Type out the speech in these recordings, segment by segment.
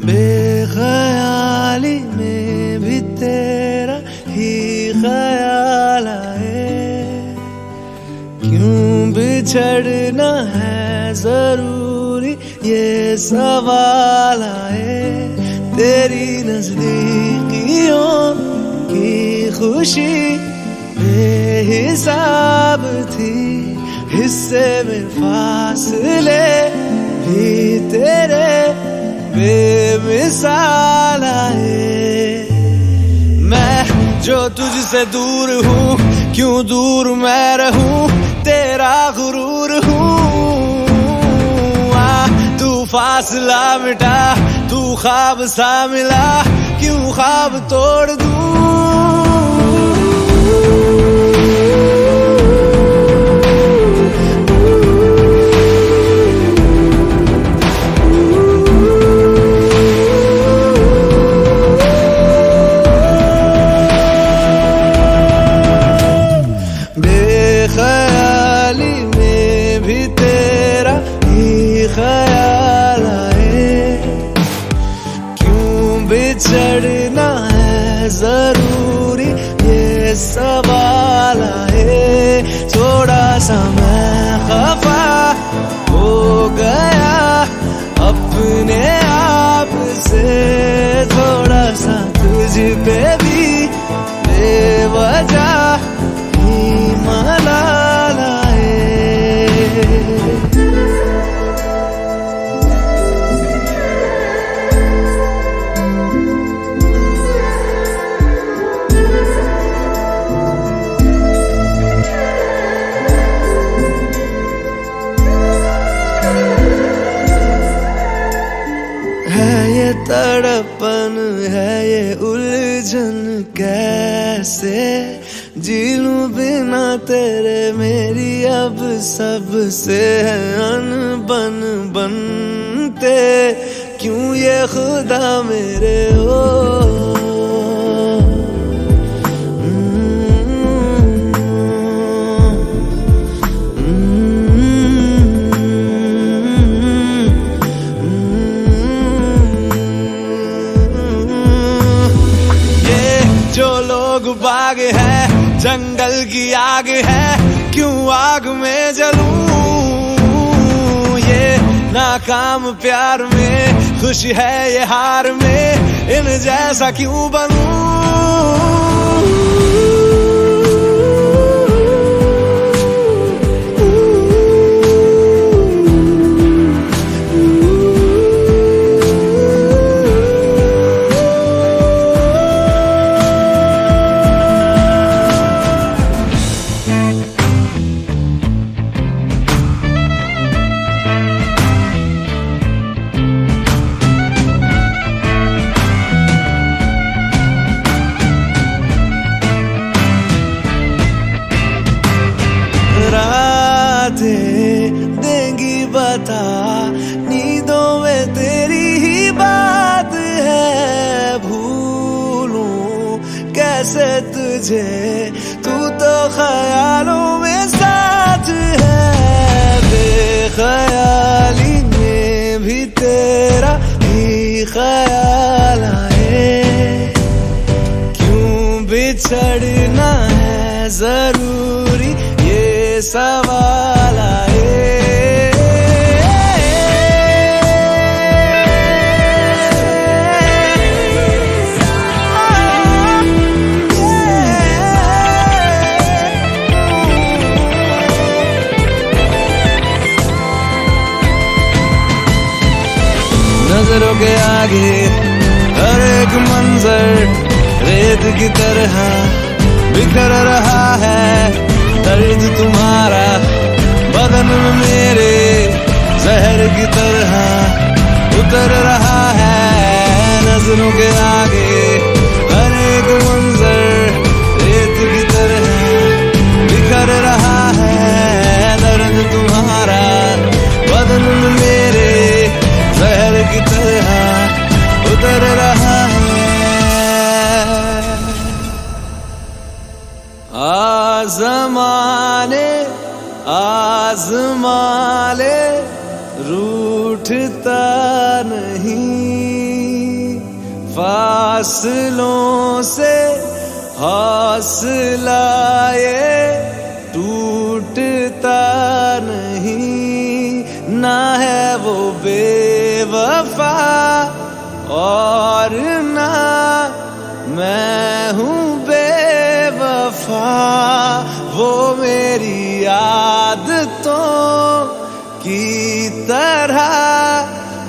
बेख्याली में भी तेरा ही ख्याल आए, क्यों बिछड़ना है जरूरी ये सवाल आए। तेरी नजदीकियों की खुशी बेहिसाब थी, हिस्से में फासले भी तेरे बेमिसाल आए। मैं जो तुझसे दूर हूँ, क्यों दूर मैं रहूं, तेरा गुरूर हूँ। तू फासला मिटा, तू ख्वाब सा मिला, क्यों ख्वाब तोड़ दूं। बेख्याली में भी तेरा ही ख्याल आए, क्यों बिछड़ना है जरूरी ये सवाल आए। थोड़ा सा मैं खफा हो गया अपने आप से, थोड़ा सा तुझ पे भी बेवजह मलाल आए। है ये तड़पन, है ये उलझन, कैसे जी लूं बिना तेरे। मेरी अब सबसे है अनबन बनते, क्यों ये खुदा मेरे हो। जो लोग बाग है, जंगल की आग है, क्यों आग में जलूं। ये नाकाम प्यार में खुश है ये हार में, इन जैसा क्यों बनूं। देंगी बता, नींदों में तेरी ही बात है। भूलूं कैसे तुझे, तू तो ख्यालों में साथ है। बेख्याली में भी तेरा ही ख्याल आए, क्यों बिछड़ना है जरूरी ये सवाल आए। नजरों के आगे हर एक मंजर रेत की तरह बिखर रहा है। दर्द तुम्हारा बदन में मेरे जहर की तरह उतर रहा है। नजरों के आगे हर एक मंजर रेत की तरह बिखर रहा है। दर्द तुम्हारा बदन में मेरे जहर की तरह उतर रहा है। आज़माने आज़मा ले रूठता नहीं। फासलों से हौसला ये टूटता नहीं, ना है वो बेवफा और ना मैं हूँ बेवफा। वो मेरी आदतों की तरह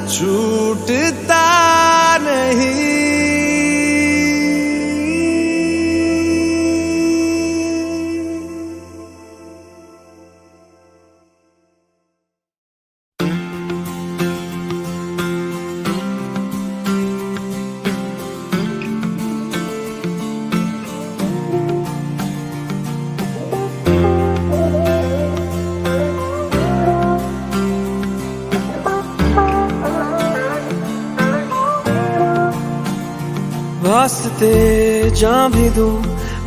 छूटता नहीं। वास्ते जान भी दूं,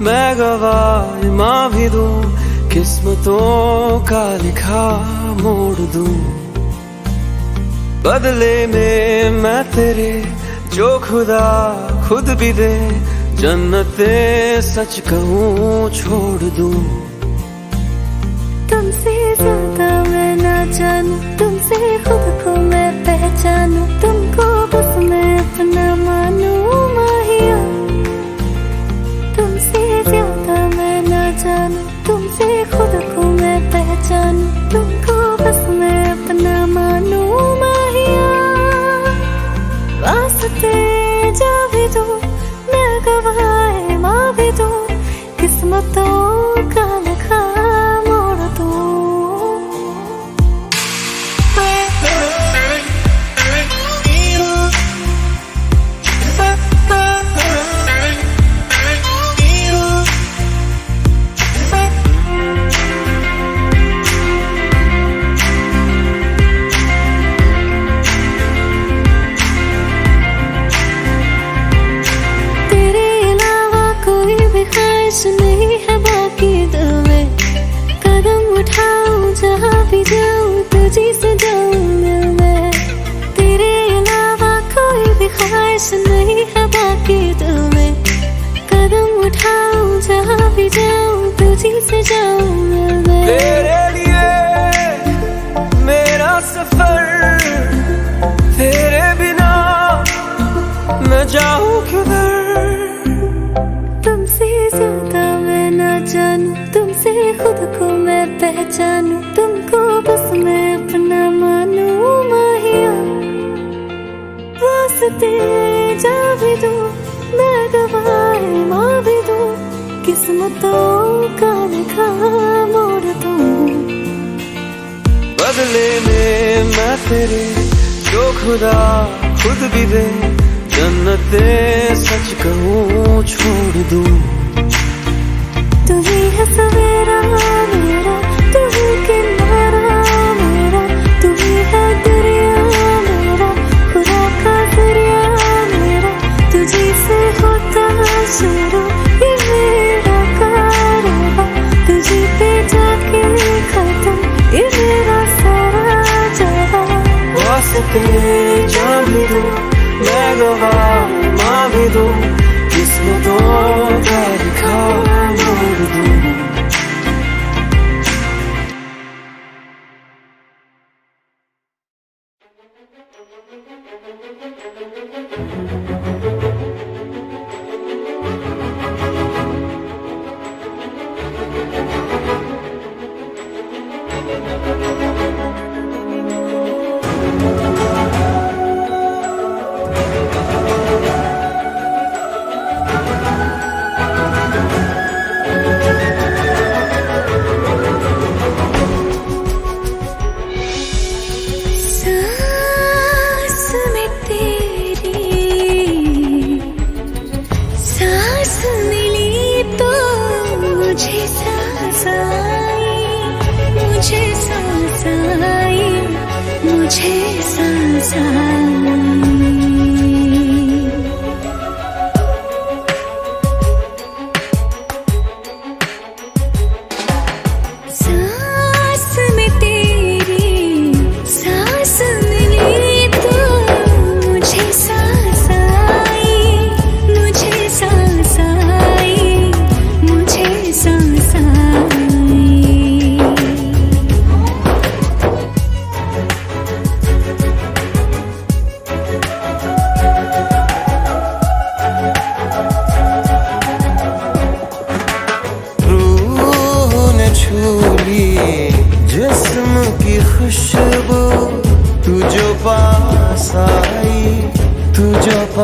मैं गवाह माँ भी दूं, किस्मतों का लिखा मोड़ दूं। बदले में मैं तेरे जो खुदा खुद भी दे, जन्नते सच कहूँ छोड़ दूं। तुमसे ज्यादा मैं ना जानूं, तुमसे खुद को मैं पहचानूं, तुमको बस मैं अपना मानूं माहिया। तुमसे ज्यादा मैं ना जानूं, तुमसे खुद को मैं पहचानूं, तुमको बस मैं अपना मानूं माहिया। वास्ते जा भी दूं, मैं गवाह माँ भी दूं, किस्मतों का लिखा मोड़ दूं। नहीं है बाकी दिल में, कदम उठाऊं जहाँ भी जाऊं तुझी से जाऊं मिल मैं। तेरे अलावा कोई भी ख्वाहिश नहीं है बाकी दिल में, कदम उठाऊं जहाँ भी जाऊं तुझी से जाऊं मिल मैं। तेरे लिए मेरा सफर, तेरे बिना मैं जाऊं किधर। तुमसे ज्यादा मैं ना जानूं, तुमसे खुद को मैं पहचानूं, तुमको बस मैं अपना मानूं माहिया। वास्ते जा भी दूं, मैं गवाह माँ भी दूं, किस्मतों का लिखा मोड़ दूं। बदले में मैं तेरे जो खुदा खुद भी दे, जन्नते सच कहूँ छोड़ दूं। तू ही है सवेरा मेरा, तू ही किनारा मेरा, तू ही है दरिया मेरा, खुदा का दरिया मेरा। तुझी से होता शुरू ये मेरा कारवां, तुझी पे जाके खत्म ये मेरा सारा जहां। वास्ते जान भी दूं, मैं गवाह माँ भी दूं, किस्मतों का लिखा मोड़ दूं।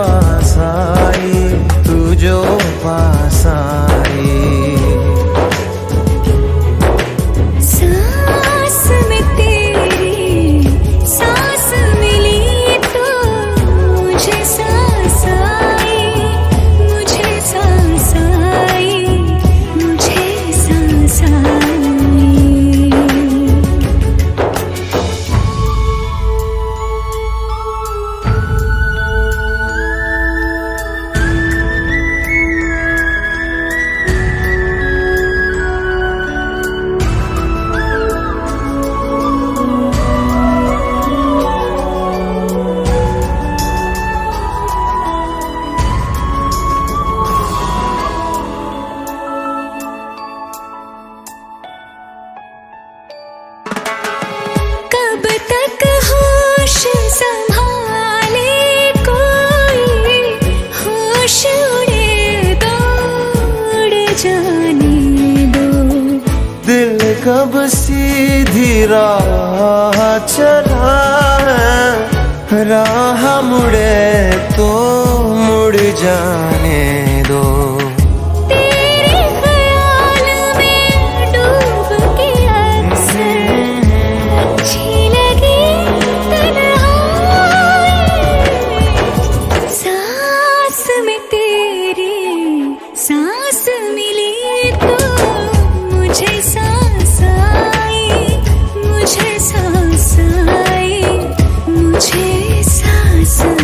पास आई, तू जो पास आई। सांस में तेरी सांस मिली तो मुझे सांस आई, मुझे सांस आई, मुझे सांस आई। कब तक होश संभाले कोई, होश उड़े दौड़ जाने दो। दिल कब सीधी राह चला है, राह मुड़े तो मुड़ जाने दो। तेरे ख्याल में डूब के अक्सर अच्छी लगी तन्हाई। सांस में तेरी सांस मिली तो मुझे सांस आई, मुझे सांस आई, मुझे सांस आई।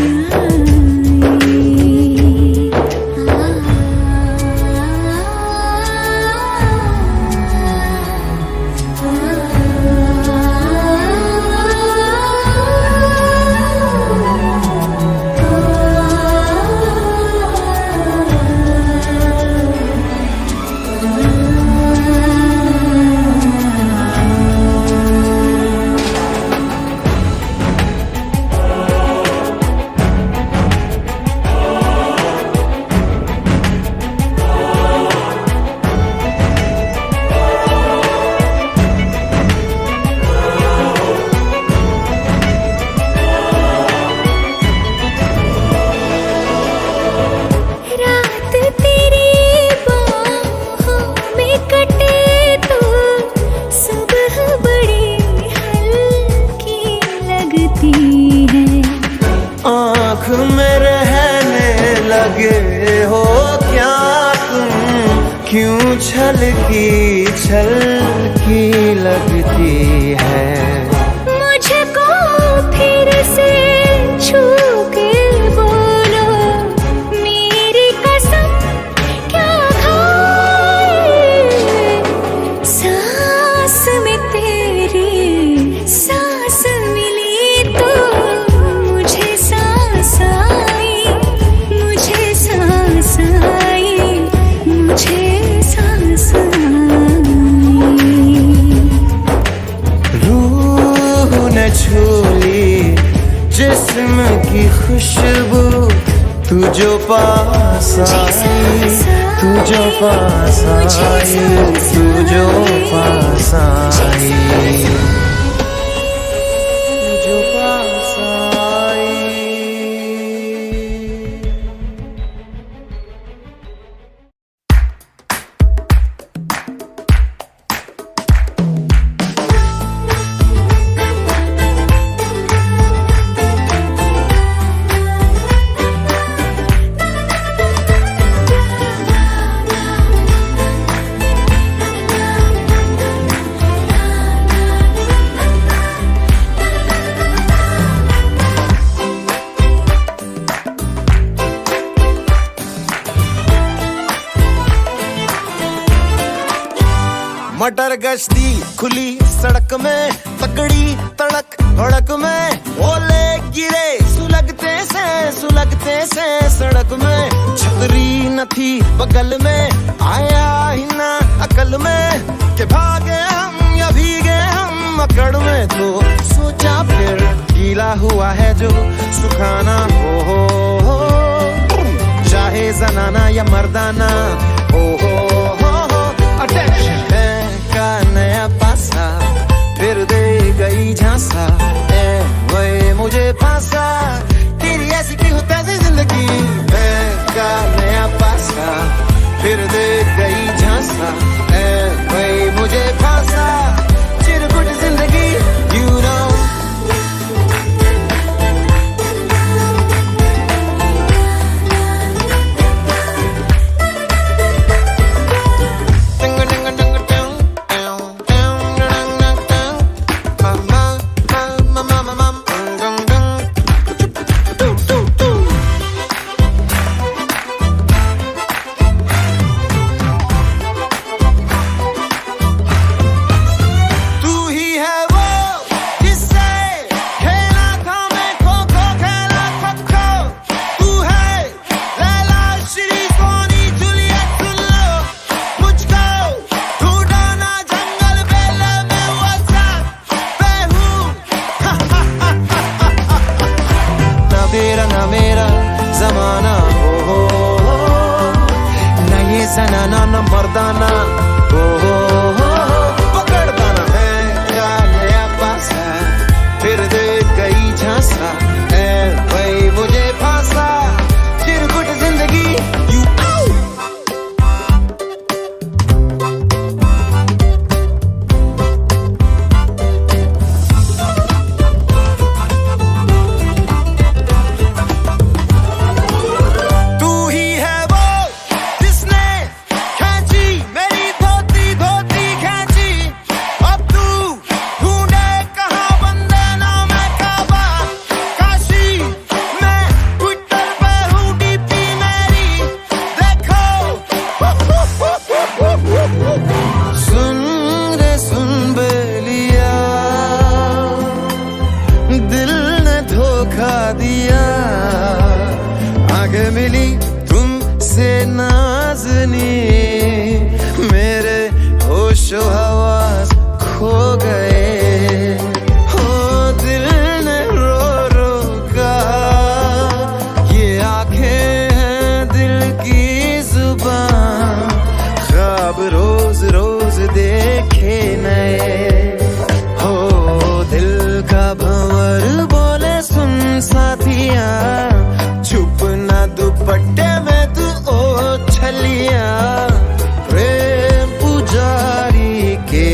रात तेरी बाहों में कटे तो सुबह बड़ी हल्की लगती है। आँख में रहने लगे हो क्या तुम, क्यों छलकी छलकी लगती है। मुझको फिर से छू के बोलो, मेरी कसम क्या खाए। सांस में तेरी सांस मिली तो मुझे सांस आई, मुझे सांस आई, मुझे सांस आई। रूह ने छू ली जिस्म की खुशबू, तू जो पास आई, तू जो पास आई, तू जो पास आई, तू जो पास आई। मटर गश्ती खुली सड़क में, तकड़ी तड़क भड़क में, ओले गिरे सुलगते से सड़क में। छतरी न थी बगल में, आया ही ना अकल में, कि भागे हम या भीगे हम अकड़ में। तो सोचा फिर गीला हुआ है जो सुखाना हो, चाहे जनाना या मर्दाना हो। अटेंशन है का नया पासा, फिर दे गई झांसा, वही मुझे फांसा। तेरी ऐसी की होता है जिंदगी, फिर दे गई झांसा, ऐ वही मुझे फांसा, चिरकुट जिंदगी you know। तेरा ना मेरा जमाना हो, ना ये जनाना ना मर्दाना हो, पकड़ता ना है क्या नया पासा, फिर दे गई झांसा, ऐ वही मुझे फांसा, चिरकुट जिंदगी यू दिया, आगे मिली तुमसे नाज़नी, मेरे होशो हवास खो गए, हो दिल ने रो रो कहा, ये आंखें हैं दिल की जुबान, ख्वाब रोज रोज देखे नए, हो दिल का भंवर बोले सुन साथिया, छुप ना दुपट्टे में तू ओ छलिया, प्रेम पुजारी के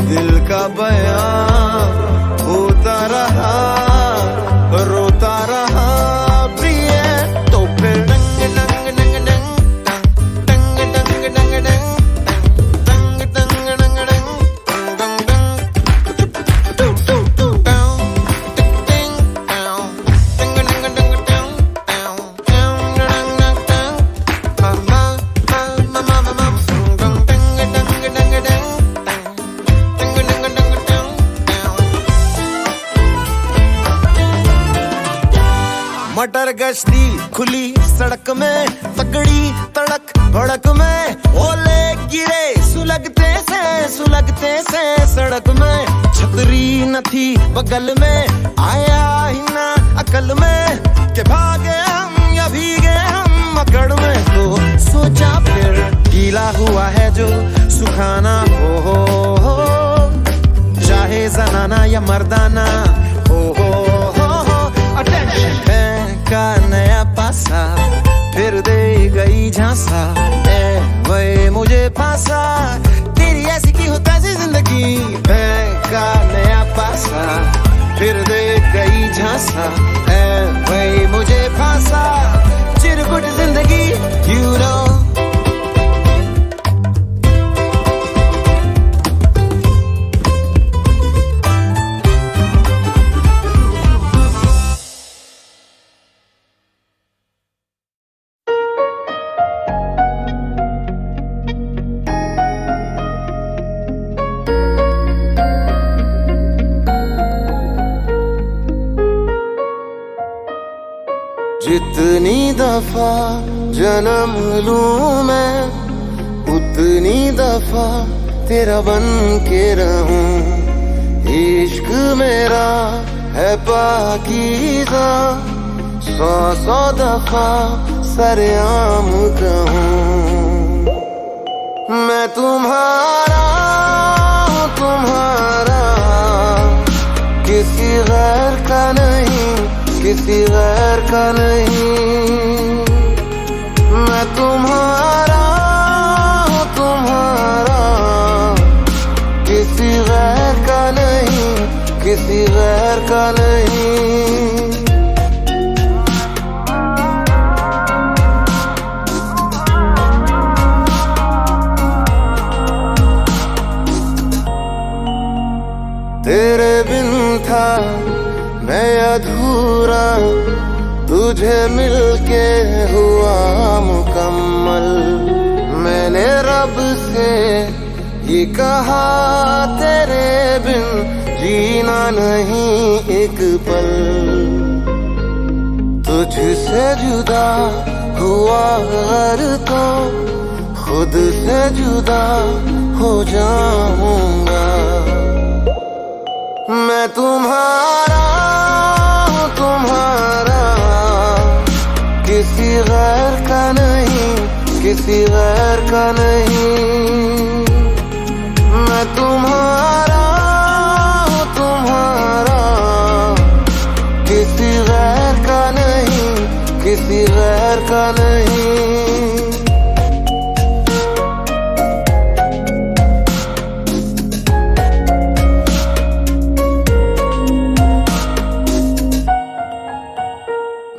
दिल का बयान होता रहा, रोता रहा प्रिय, तो फिर डंग डंग डंग डंग डंग डंग डंग डंग डंग डंग डंग मटर गश्ती खुली सड़क में, तगड़ी तड़क भड़क में, ओले गिरे सुलगते से सड़क में, छतरी न थी बगल में, आया ही ना अकल में, के भागे हम या भीगे हम अकड़ में, तो सोचा फिर गीला हुआ है जो सुखाना हो, चाहे जनाना या मर्दाना हो, अटेंशन का नया पासा, फिर दे गई झांसा, ऐ वही मुझे फांसा, तेरी ऐसी की हो तैसी जिंदगी, का नया पासा, फिर दे गई झांसा, ऐ वही मुझे फांसा, चिरकुट जिंदगी you know। जितनी दफा जन्म लूं मैं, उतनी दफा तेरा बन के रहूं, इश्क मेरा है पाकीज़ा, 100 दफा सरेआम कहूं, मैं तुम्हारा हूँ तुम्हारा, किसी गैर का नहीं, किसी गैर का नहीं, मैं तुम्हारा का नहीं। तेरे बिन था मैं अधूरा, तुझे मिलके हुआ मुकम्मल। मैंने रब से ये कहा तेरे बिन जीना नहीं एक पल। तुझसे जुदा हुआ अगर तो खुद से जुदा हो जाऊंगा। मैं तुम्हारा हूँ तुम्हारा, किसी गैर का नहीं, किसी गैर का नहीं। मैं तुम्हारा हूँ तुम्हारा, किसी गैर का नहीं, किसी गैर का नहीं।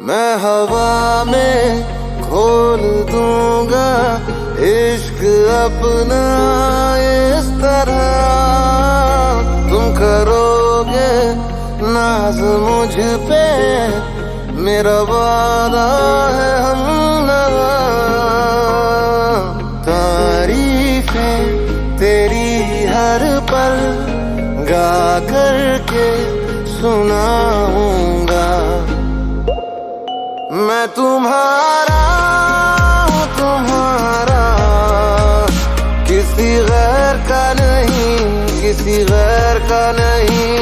मैं हवा में खोल दूंगा इश्क अपना इस तरह। तुम करोगे नाज मुझ पे, मेरा वादा है हमनवा। तारीफें तेरी हर पल गा करके सुनाऊंगा। मैं तुम्हारा हूँ तुम्हारा, किसी गैर का नहीं, किसी गैर का नहीं।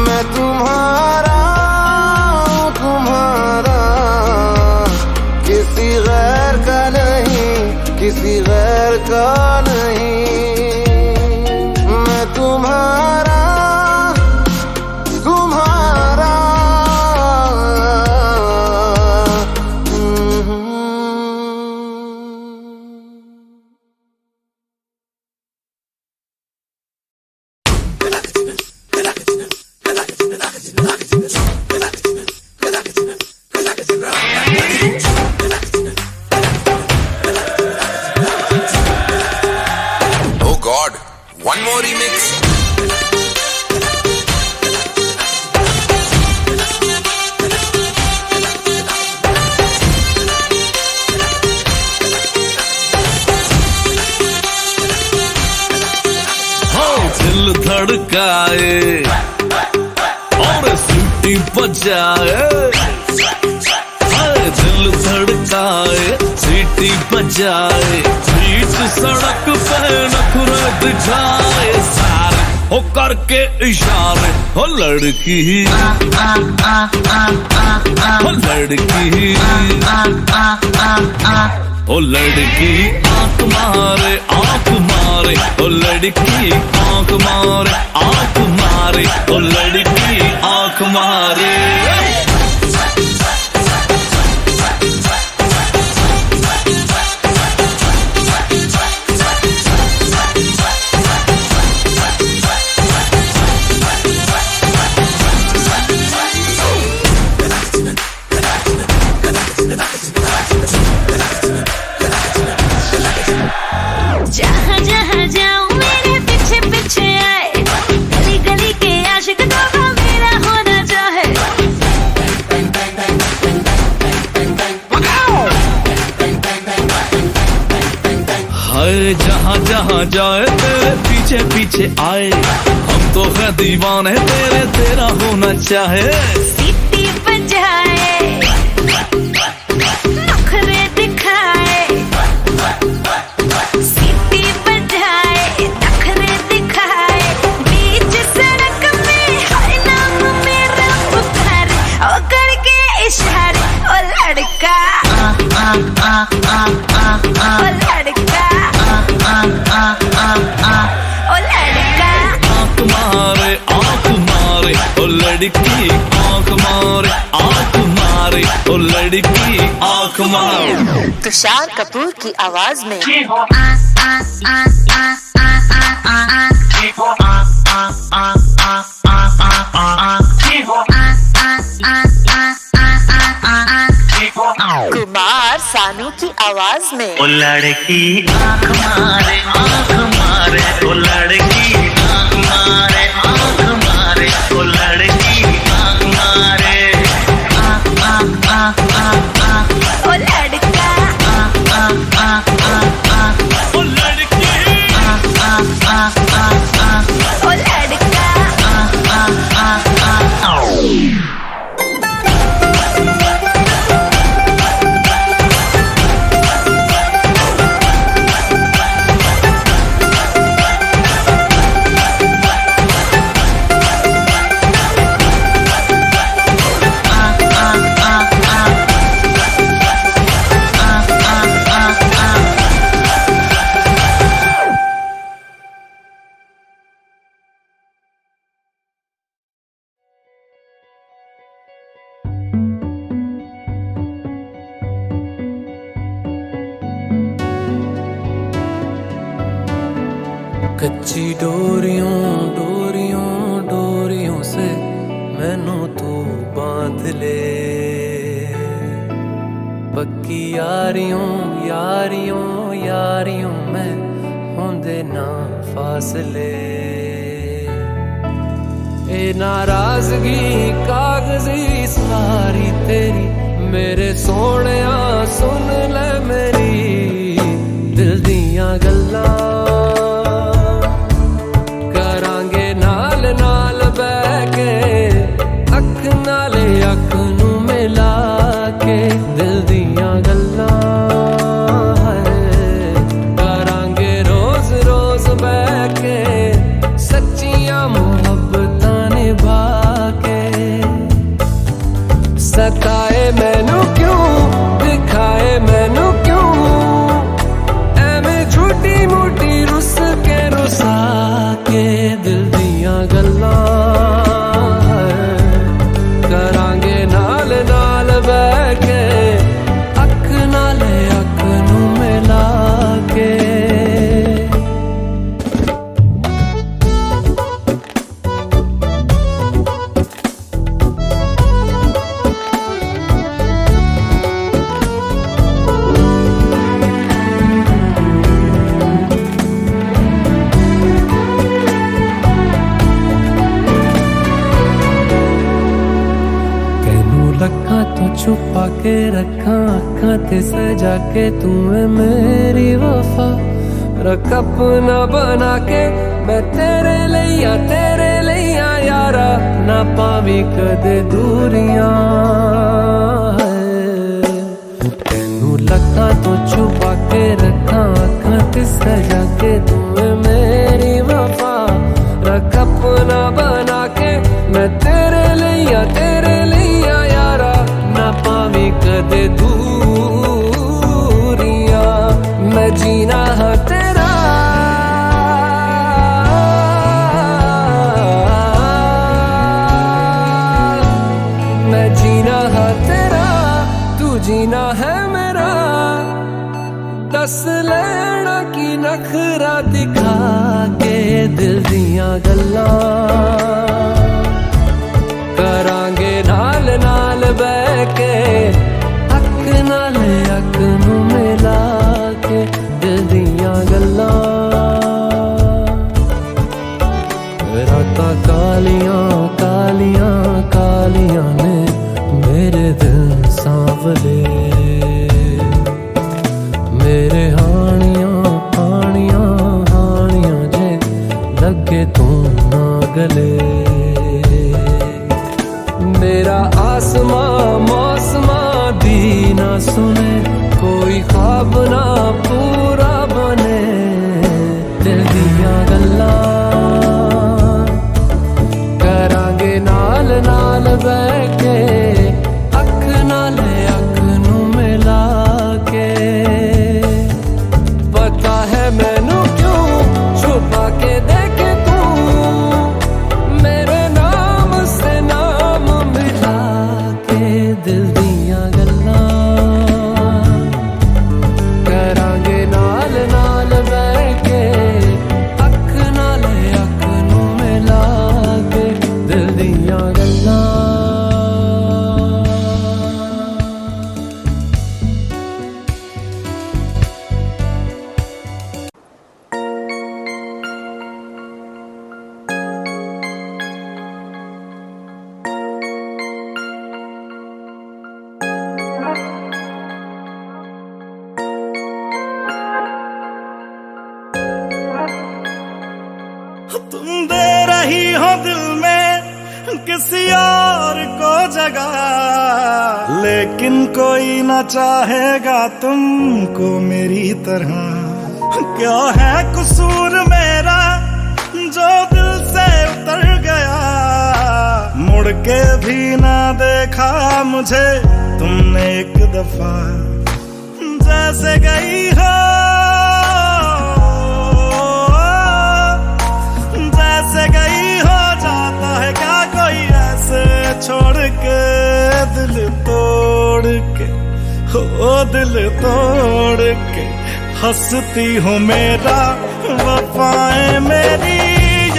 मैं तुम्हारा हूँ तुम्हारा, किसी गैर का नहीं, किसी गैर का नहीं। मैं तुम्हारा तुम्हारा। Oh God, one more remix. दिल धड़काए और सीटी बजाए, दिल धड़काए सीटी बजाए, बीच सड़क पे नखरे दिखाए सारे हो करके इशारे। हो लड़की हो लड़की ओ लड़की आंख मारे आंख मारे, ओ लड़की आंख मारे आंख मारे, ओ लड़की आंख मारे। जहाँ जहाँ जाऊँ मेरे पीछे पीछे आए, गली गली के आशिक तो मेरा होना चाहे। हाय जहाँ जहाँ जाए तेरे पीछे पीछे आए, हम तो है दीवाने तेरे, तेरा होना चाहे। सीटी बजाए नखरे दिखाए, सीटी बजाए नखरे दिखाए, बीच सड़क में हर नाम मेरा पुकारे। ओ करके इशारे ओ लड़का ओ लड़का ओ लड़का। आंख मारे आंख मारे, ओ लड़की आंख मारे आंख मारे, ओ लड़की आंख मारे। तुषार कपूर की आवाज में सानू की आवाज में। ओ लड़की आँख मारे ओ लड़की आँख मारे ओ लड़की आँख मारे ओ लड़का ओ लड़की ओ लड़का कच्ची डोरियों डोरियों डोरियों से मैनू तू बांध ले, पक्की यारियों यारियों यारियों में होंदे ना फासले। ए नाराजगी कागजी सारी तेरी मेरे सोहणिया सुन ले मेरी दिल दियां गल्लां अख नू मिला के दिल दियां गल्लां करांगे रोज रोज बह के सच्चियां मुहब्बतां निभा के। सताए मैनू क्यों दिखाए मैनू क्यों एवें छोटी मोटी रुस के रुसा के दिल दियां गल्लां करांगे नाल नाल बह के अख नाले अख नू मिला के। छुपा के रखा आँखां ते सजा के तू है मेरी वफा, रख अपना बना के मैं तेरे लिया यारा ना पावी कदे दूरियां। तेनू लखा तो छुपा के रखा आँखां ते सजा के तू है मेरी वफा, रख अपना बना के मैं तेरे लिया यारा ना पावी कदे दूरियां। मैं जीना है तेरा मैं जीना है तेरा तू जीना है मेरा, दस लेना की नखरा दिखा के दिल दियां गल्लां करांगे नाल नाल बह के अख नाले अख नू मिला के दिल दियां गल्लां। रातां कालियां कालियां कालियां ने मेरे दिल सांवले, मेरे हानियां हानियां हानियां जे लगे तू ना गले। मेरा आसमां मौसमां दी ना सुने कोई ख्वाब ना पूरा बने दिल दियां गल्लां करांगे नाल नाल बह के अख नाले अख नू किसी और को जगा, लेकिन कोई ना चाहेगा तुमको मेरी तरह। क्या है कसूर मेरा जो दिल से उतर गया, मुड़ के भी ना देखा मुझे तुमने एक दफा। जैसे गई हो, जैसे गई हो, जाता है क्या कोई ऐसे छोड़ के, दिल तोड़ के, हो दिल तोड़ के। हंसती हूँ मेरा वफाएं मेरी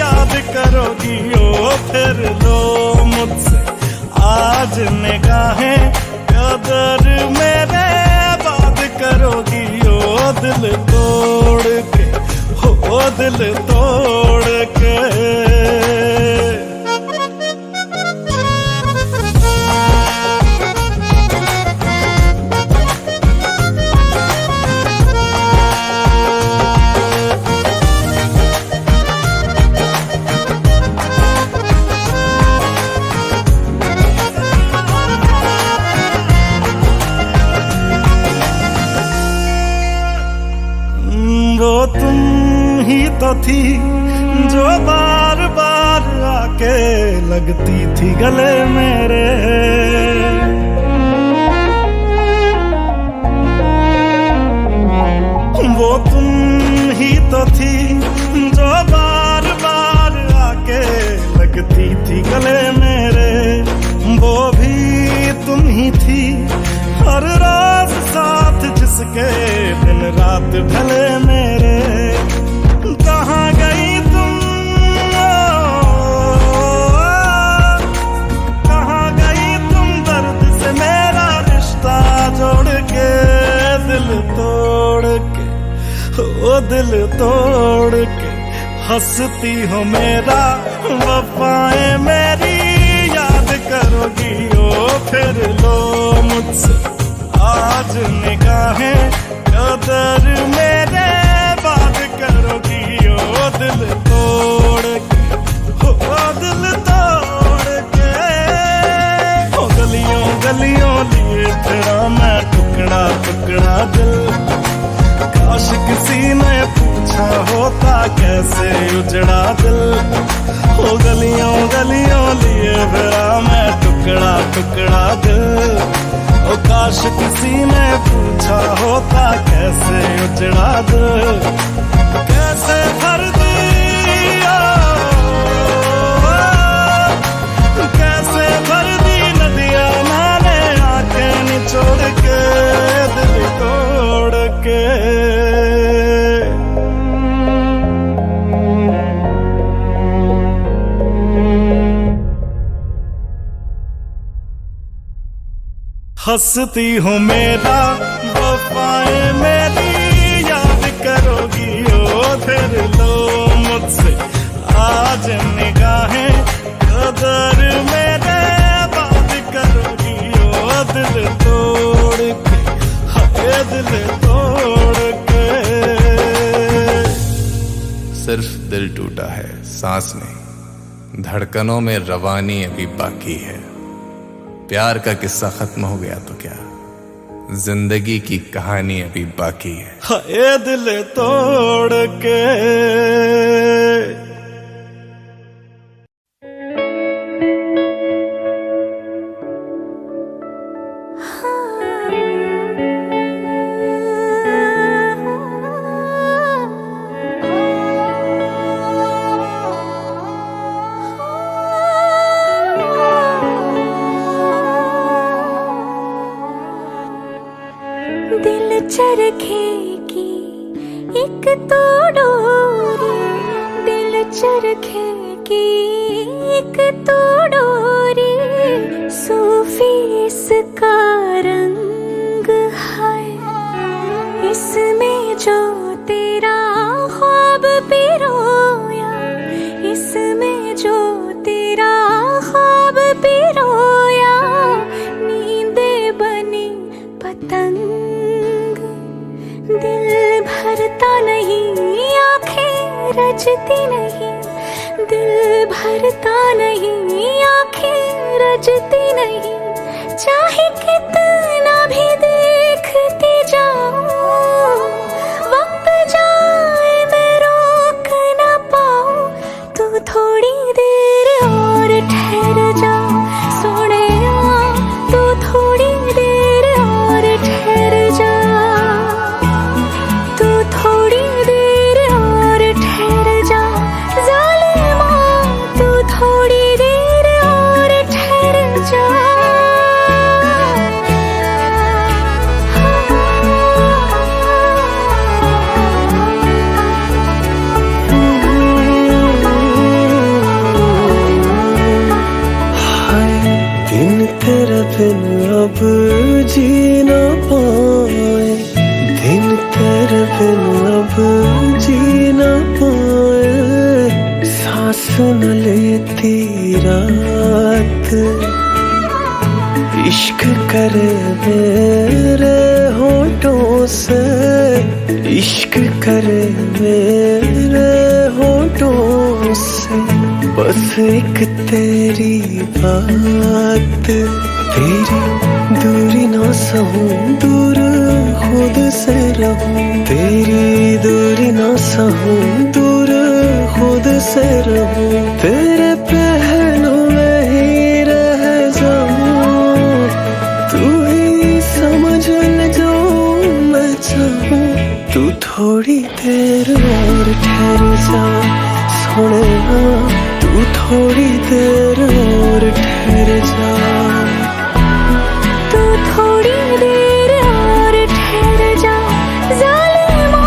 याद करोगी ओ फिर लो मुझसे आज निगाहें, कदर मेरे बात करोगी ओ दिल तोड़ के, हो दिल तोड़ के। वो तुम ही तो थी जो बार बार आके लगती थी गले मेरे। वो तुम ही तो थी जो बार बार आके लगती थी गले मेरे। वो भी तुम ही थी हर रोज साथ जिसके दिन रात ढले मेरे। कहाँ गई तुम, कहाँ गई तुम दर्द से मेरा रिश्ता जोड़ के, दिल तोड़ के, ओ दिल तोड़ के। हंसती हो मेरा वफाएं मेरी याद करोगी ओ फिर लो मुझसे आज निगाहें, कदर मेरे बात करोगी ओ दिल तोड़ के, ओ दिल तोड़ के। ओ गलियों गलियों लिए तेरा मैं टुकड़ा टुकड़ा दिल, काश किसी ने पूछा होता कैसे उजड़ा दिल। ओ गलियों गलियों लिए तेरा मैं टुकड़ा टुकड़ा दिल, ओ काश किसी ने पूछा होता कैसे उजड़ा दिल, कैसे भर दिया, कैसे भर दी नदियां मैंने आंखें निचोड़ के, दिल तोड़ के। हंसती हूँ मेरा वफाएं मेरी याद करोगी ओ फिर लो मुझसे आज निगाहें, कदर मेरे बात करोगी ओ दिल तोड़ के, हाय दिल तोड़ के। सिर्फ दिल टूटा है, सांस नहीं, धड़कनों में रवानी अभी बाकी है। प्यार का किस्सा खत्म हो गया तो क्या, जिंदगी की कहानी अभी बाकी है। हाय दिल तोड़ के। चरखे की एक तो डोरी, दिल चरखे की एक तो डोरी, सूफी इसका रंग है, इसमें जो तेरा ख्वाब पिरोया, इसमें जो तेरा ख्वाब पिरोया, नींदे बनी पतंग, दिल भरता नहीं, आंखें रजती नहीं, दिल भरता नहीं, आंखें रजती नहीं, चाहे कितना भी देखती जाऊं, वक्त जाए मैं रोक ना पाऊं। तू थोड़ी देर और ठहर जा सोनिया, तू थोड़ी देर और ठहर जा, तू थोड़ी देर और ठहर जा ज़ालिमा, तू थोड़ी देर और ठहर जा। दिन तेरे बिन अब जी ना पाए, दिन तेरे बिन अब जी ना पाए, सांस न लेती रात, इश्क करे मेरे होठों से, इश्क करे मेरे होठों से, बस एक तेरी बात, तेरी दूरी ना सहूं, दूर खुद से रहूं, तेरी दूरी ना सहूं, दूर खुद से रहूं, तेरे पहलू में ही रह जाऊं, तू ही समझ ले जो मैं चाहूं। तू थोड़ी देर और ठहर जा सोनिया, तू थोड़ी देर और ठहर जा, तू थोड़ी देर और ठहर जा ज़ालिमा,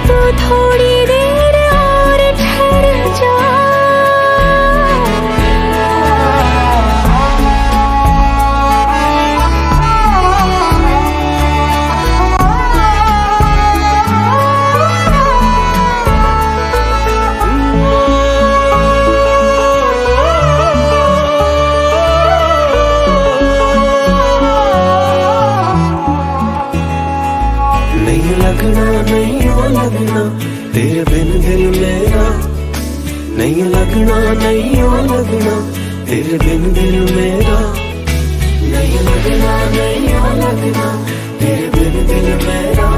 तू थोड़ी देर और ठहर जा। नहीं लगना नहीं वो लगना तेरे बिन दिल मेरा, नहीं लगना नहीं वो लगना तेरे बिन दिल मेरा, नहीं लगना नहीं वो लगना तेरे बिन दिल मेरा,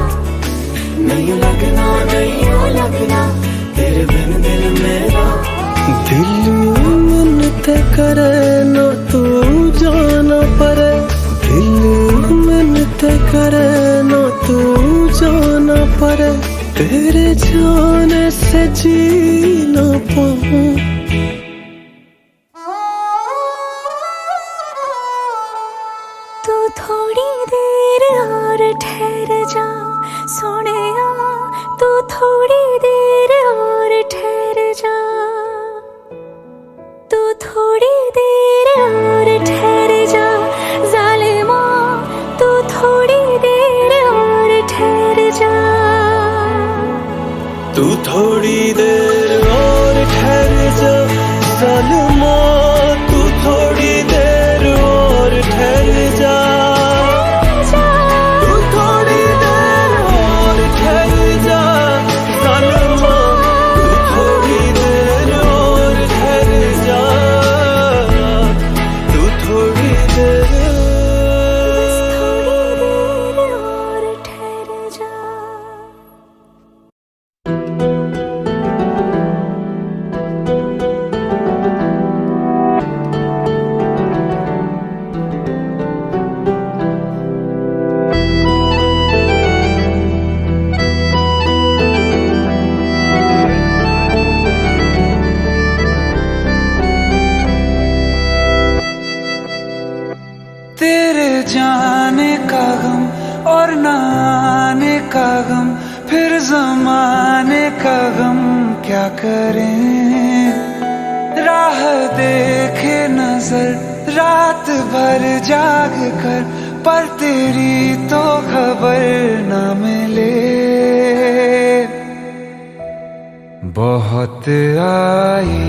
नहीं लगना नहीं वो लगना तेरे बिन दिल मेरा। दिल मिन्नत करे ना तू जाना परे, दिल मिन्नत करे ना तू जाना पड़े, तेरे जाने से जी ना पाऊं। तू थोड़ी देर और ठहर जा सोनिया, तू थोड़ी देर और ठहर जा, तू थोड़ी देर और ठहर जा ज़ालिमा, तू थोड़ी देर और ठहर जा, तू थोड़ी देर और ठहर जा ज़ालिमा, तू थोड़ी देर और ठहर जा, तू थोड़ी देर और ठहर जा ज़ालिमा, तू थोड़ी देर और ठहर जा, तू थोड़ी देर और ठहर जा। तेरे जाने का गम और न आने का गम, फिर जमाने का गम क्या करें, राह देखे नजर रात भर जाग कर, पर तेरी तो खबर न मिले। बहुत आई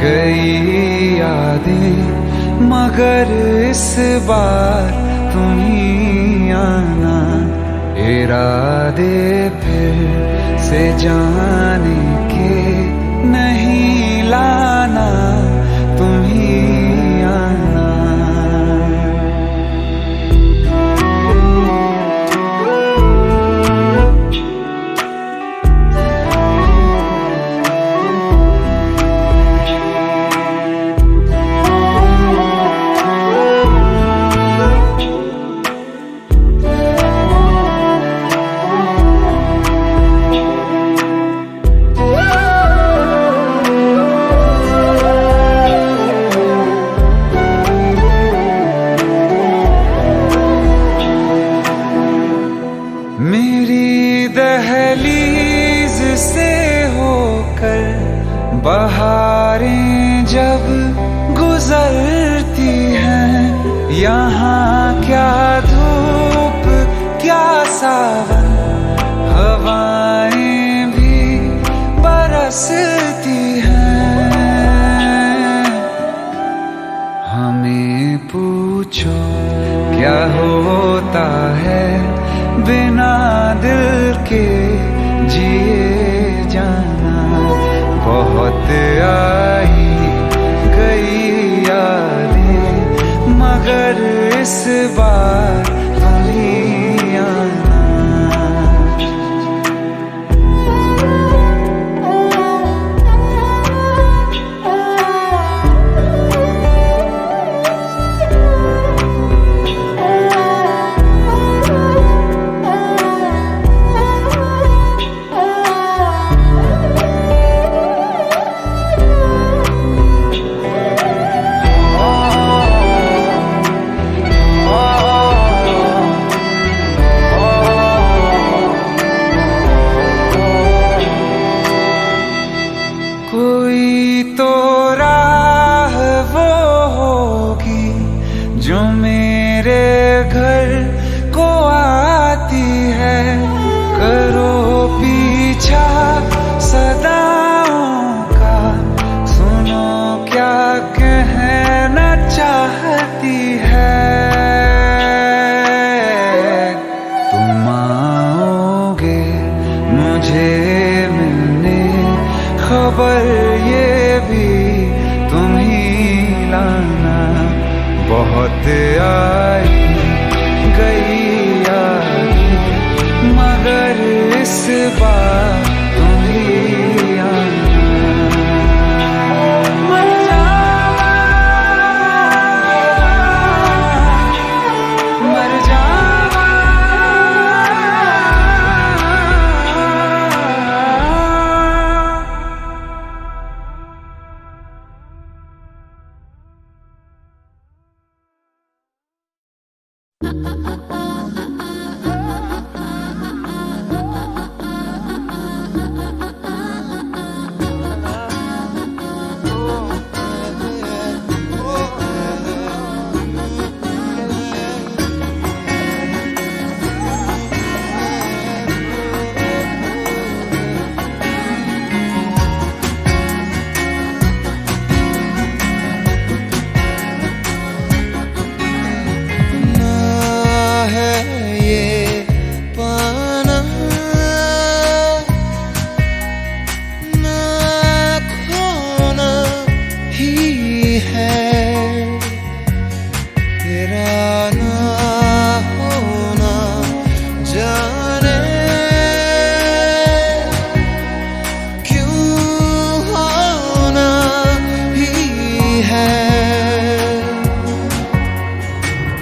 गई यादें मगर इस बार तुम ही आना, इरादे फिर से जाने के नहीं ला बहारें जब गुजरती हैं, यहाँ क्या धूप क्या सावन, हवाएं भी बरसती हैं। हमें पूछो क्या होता है बिना दिल के जिए जाना। बहुत आई गई यादें मगर इस बार तुम ही आना। कोई तो राह वो होगी जो मेरे घर को आती है। करो पीछा सदाओं का, सुनो क्या कहना चाहती है। तुम आओगे मुझे मिलने, खबर ये भी तुम ही लाना। बहुत आई गई यादें मगर इस बार तुम ही आना। मर जावा, मर जावा।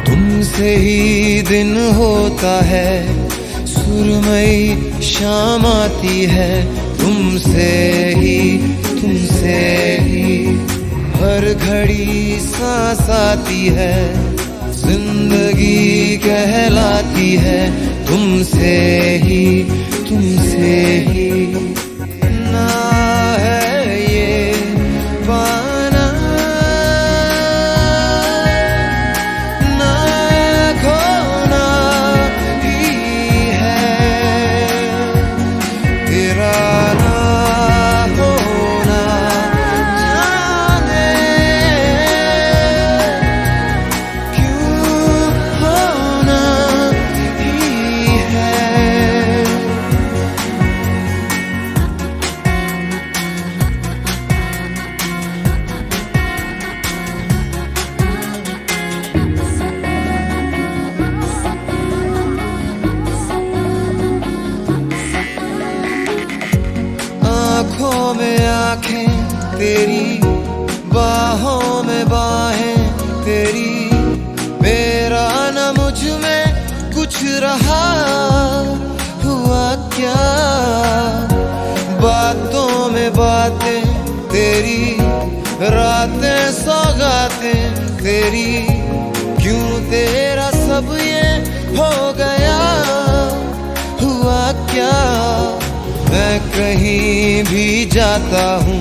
तुमसे ही दिन होता है, सुरमई शाम आती है। तुमसे ही हर घड़ी सांस आती है, जिंदगी कहलाती है। तुमसे ही ना है ये पाना, ना खोना ही है। तेरा ना होना जाने क्यों होना ही है। आँखों में आँखें तेरी, बाहों में बाहें तेरी। मेरा न मुझ में कुछ रहा, हुआ क्या? बातों में बातें तेरी, रातें सौगातें तेरी। क्यों तेरा सब ये हो गया, हुआ क्या? मैं कहीं भी जाता हूँ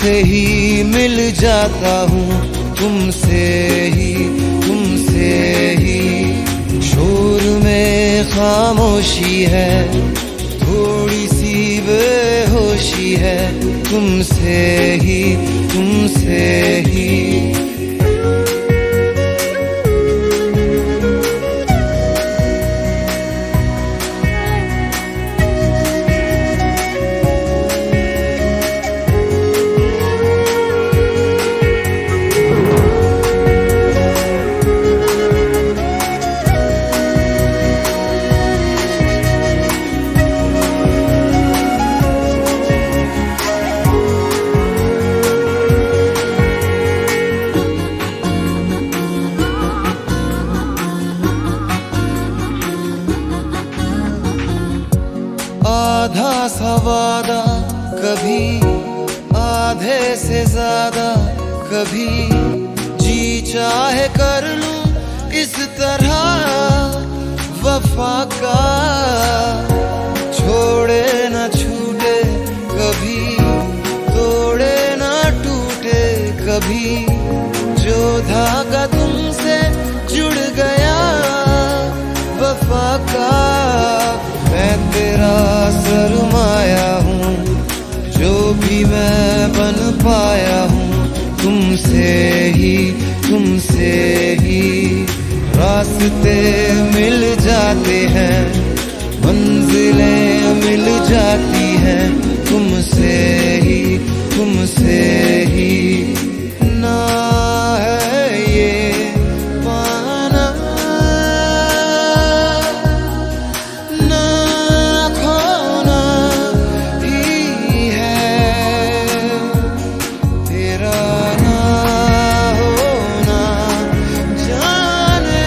तुमसे ही मिल जाता हूँ, तुमसे ही शोर में खामोशी है, थोड़ी सी बेहोशी है, तुमसे ही आधा सा वादा कभी, आधे से ज्यादा कभी, जी चाहे कर लूं इस तरह वफा का, छोड़े न छूटे कभी, तोड़े न टूटे कभी, जो धागा तुमसे जुड़ गया वफा का, मैं तेरा सरमाया हूँ, जो भी मैं बन पाया हूँ, तुमसे ही रास्ते मिल जाते हैं, मंजिलें मिल जाती हैं, तुमसे ही ना है ये पाना, ना खोना ही है, तेरा ना होना जाने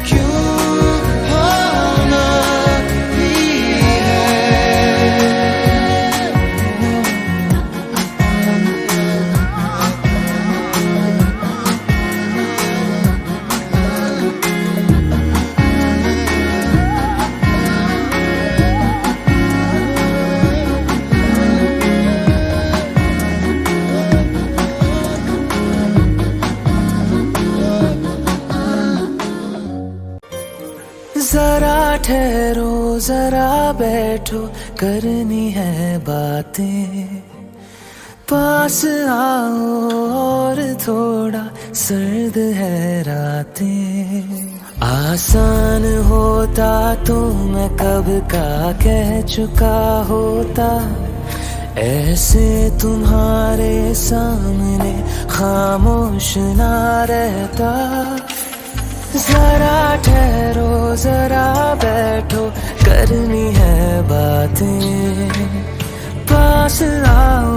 क्यों होना ही है। जरा ठहरो जरा बैठो करनी है बातें, पास आओ और थोड़ा सर्द है रातें, आसान होता तो मैं कब का कह चुका होता, ऐसे तुम्हारे सामने खामोश ना रहता, जरा ठहरो जरा बैठो करनी है बातें, पास आओ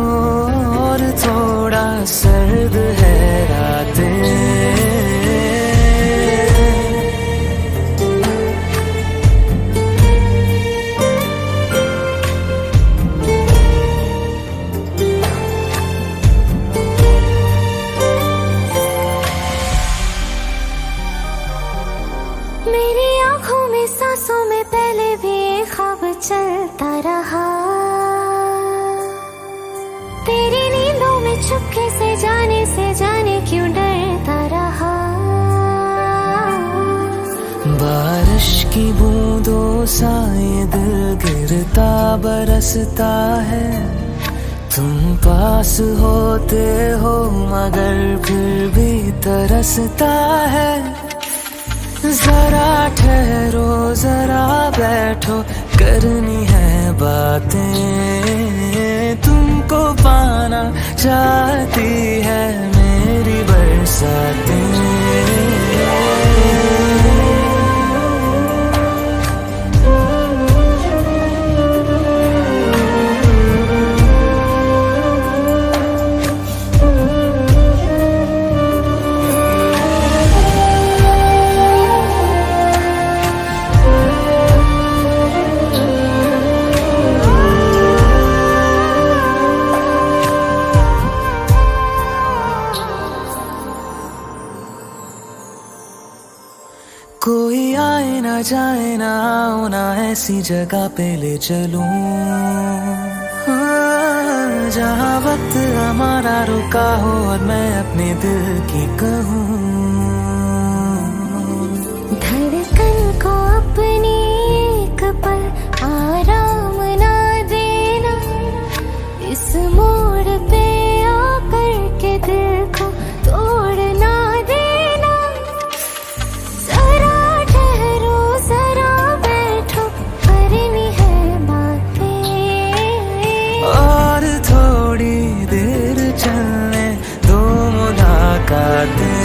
और थोड़ा सर्द है रातें। मेरी आंखों में सांसों में पहले भी ये ख्वाब चलता रहा, तेरी नींदों में चुपके से जाने क्यों डरता रहा, बारिश की बूंदों सा ये दिल गिरता बरसता है, तुम पास होते हो मगर फिर भी तरसता है, जरा ठहरो जरा बैठो करनी है बातें, तुमको पाना चाहती है मेरी बरसातें। कोई आए ना जाए ना आओ ना ऐसी जगह पे ले चलूं, जहाँ वक्त हमारा रुका हो और मैं अपने दिल की कहूँ। धड़कन को अपनी एक पल आराम ना देना, इस मोड़ पे आकर के दिल को तोड़ ना देना। जरा ठहरो जरा बैठो करनी है बातें, और थोड़ी देर चलने दो मुलाकातें।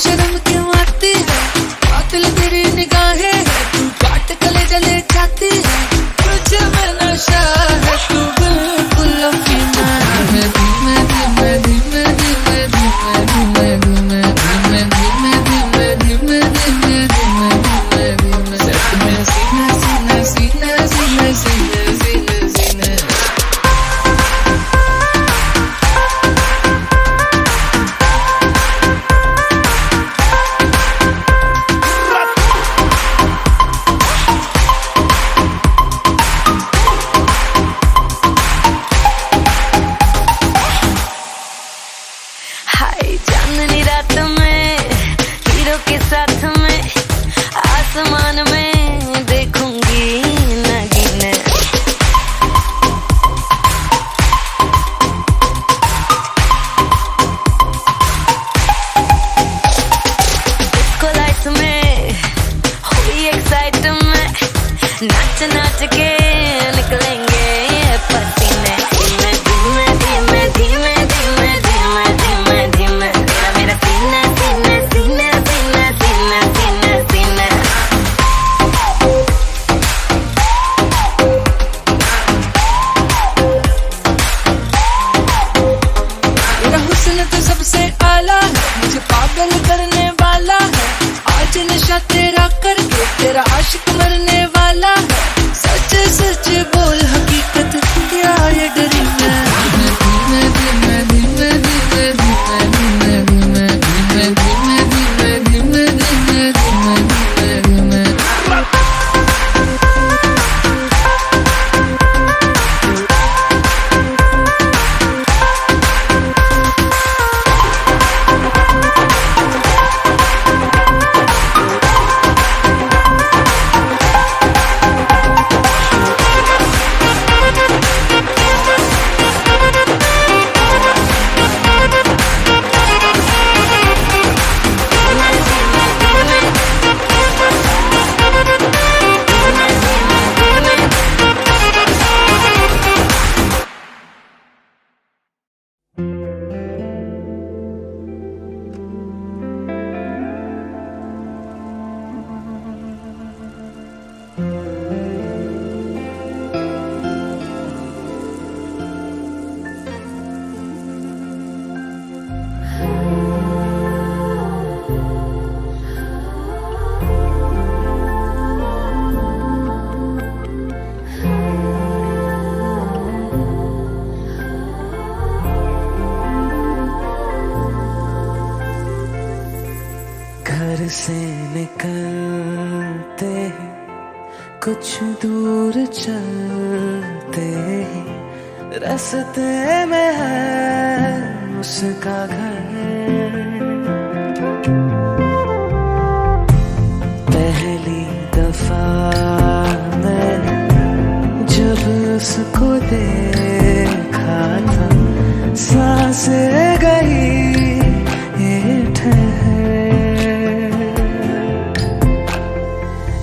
शर्म क्यों आती है, कातिल तेरी निगाहें है, तू काट कले जले जाती है। तुझे में नशा है, तू बिल्कुल अफीना है। धीमे धीमे धीमे धीमे धीमे धीमे धीमे धीमे धीमे धीमे धीमे धीमे धीमे धीमे सपने सीने सीने सीने सीने सीने सीने सीने। चांदनी रात में हीरो के साथ में आसमान में देखूंगी नगीने। डिस्को लाइट्स में हुई एक्साइटमेंट, नाच नाच के निकलेंगे पसीने। धीमे धीमे धीमे धीमे धीमे धीमे धीमे तेरा मेरा सीने सीने सीने सीने सीने सीने सीने। तेरा हुस्न तो सबसे आला है, मुझे पागल करने वाला है। आज नशा तेरा करके तेरा आशिक मरने वाला है। सच सच बोल हकीकत क्या ये डरी मैं। धीमे धीमे धीमे धीमे धीमे धीमे धीमे धीमे धीमे धीमे धीमे धीमे धीमे धीमे। घर से निकलते ही कुछ दूर चलते ही रास्ते में है उसका घर। पहली उसको देखा था, सांसें गई ये ठहर,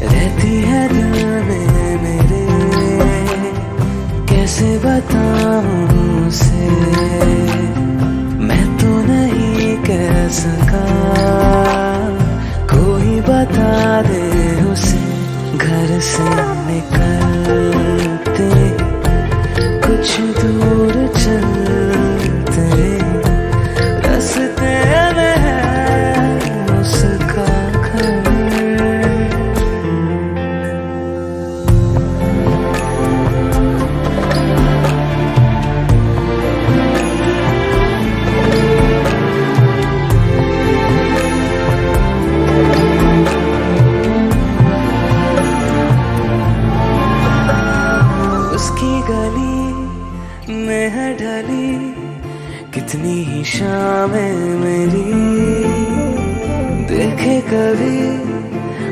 रहती है दिल में मेरे, कैसे बताऊं उसे, मैं तो नहीं कह सका, कोई बता दे उसे। घर से निकलते कुछ दूर चलते, रास्ते में है उसका घर। उसकी गली में है ढली कितनी ही शामें मेरी, देखे कभी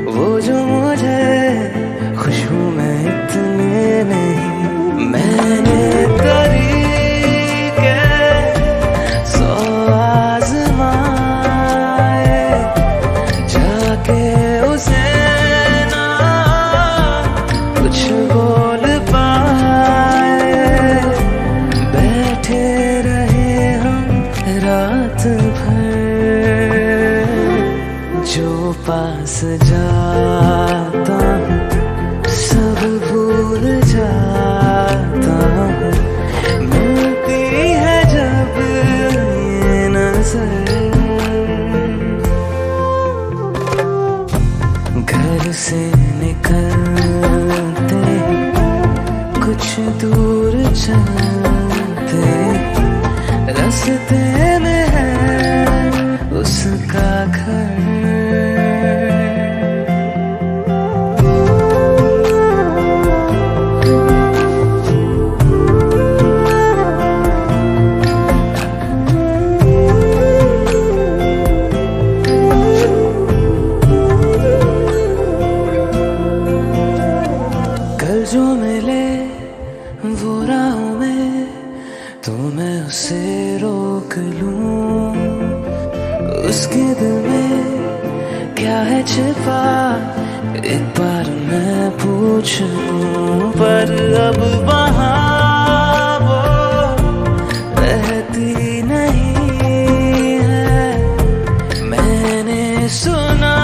वो जो मुझे खुशबू में इतने नहीं। मैंने तरीके 100 आज़माए, जाके उसे ना कुछ बोल पाए, बैठे रहे हम रात भर, जो पास जाता हूँ सब भूल जाता हूँ, मिलती है जब ये नजर। घर से निकलते कुछ दूर चलते, रास्ते में है उसका घर। कल जो मिले वो राहों में, तो मैं उसे रोक लूं, उसके दिल में क्या है छिपा एक बार मैं पूछ लूं। पर अब वहाँ वो रहती नहीं है, मैंने सुना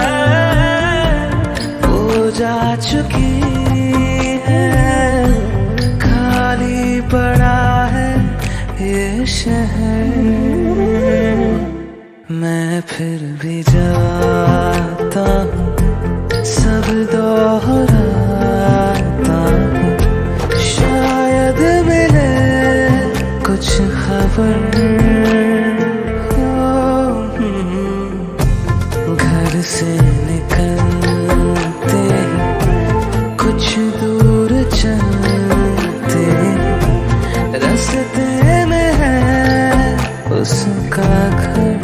है वो जा चुकी है, खाली पड़ा है ये शहर। मैं फिर भी जाता हूँ, सब दोहराता हूँ, शायद मिले कुछ खबर। घर से निकलते कुछ दूर चलते, रास्ते में है उसका घर।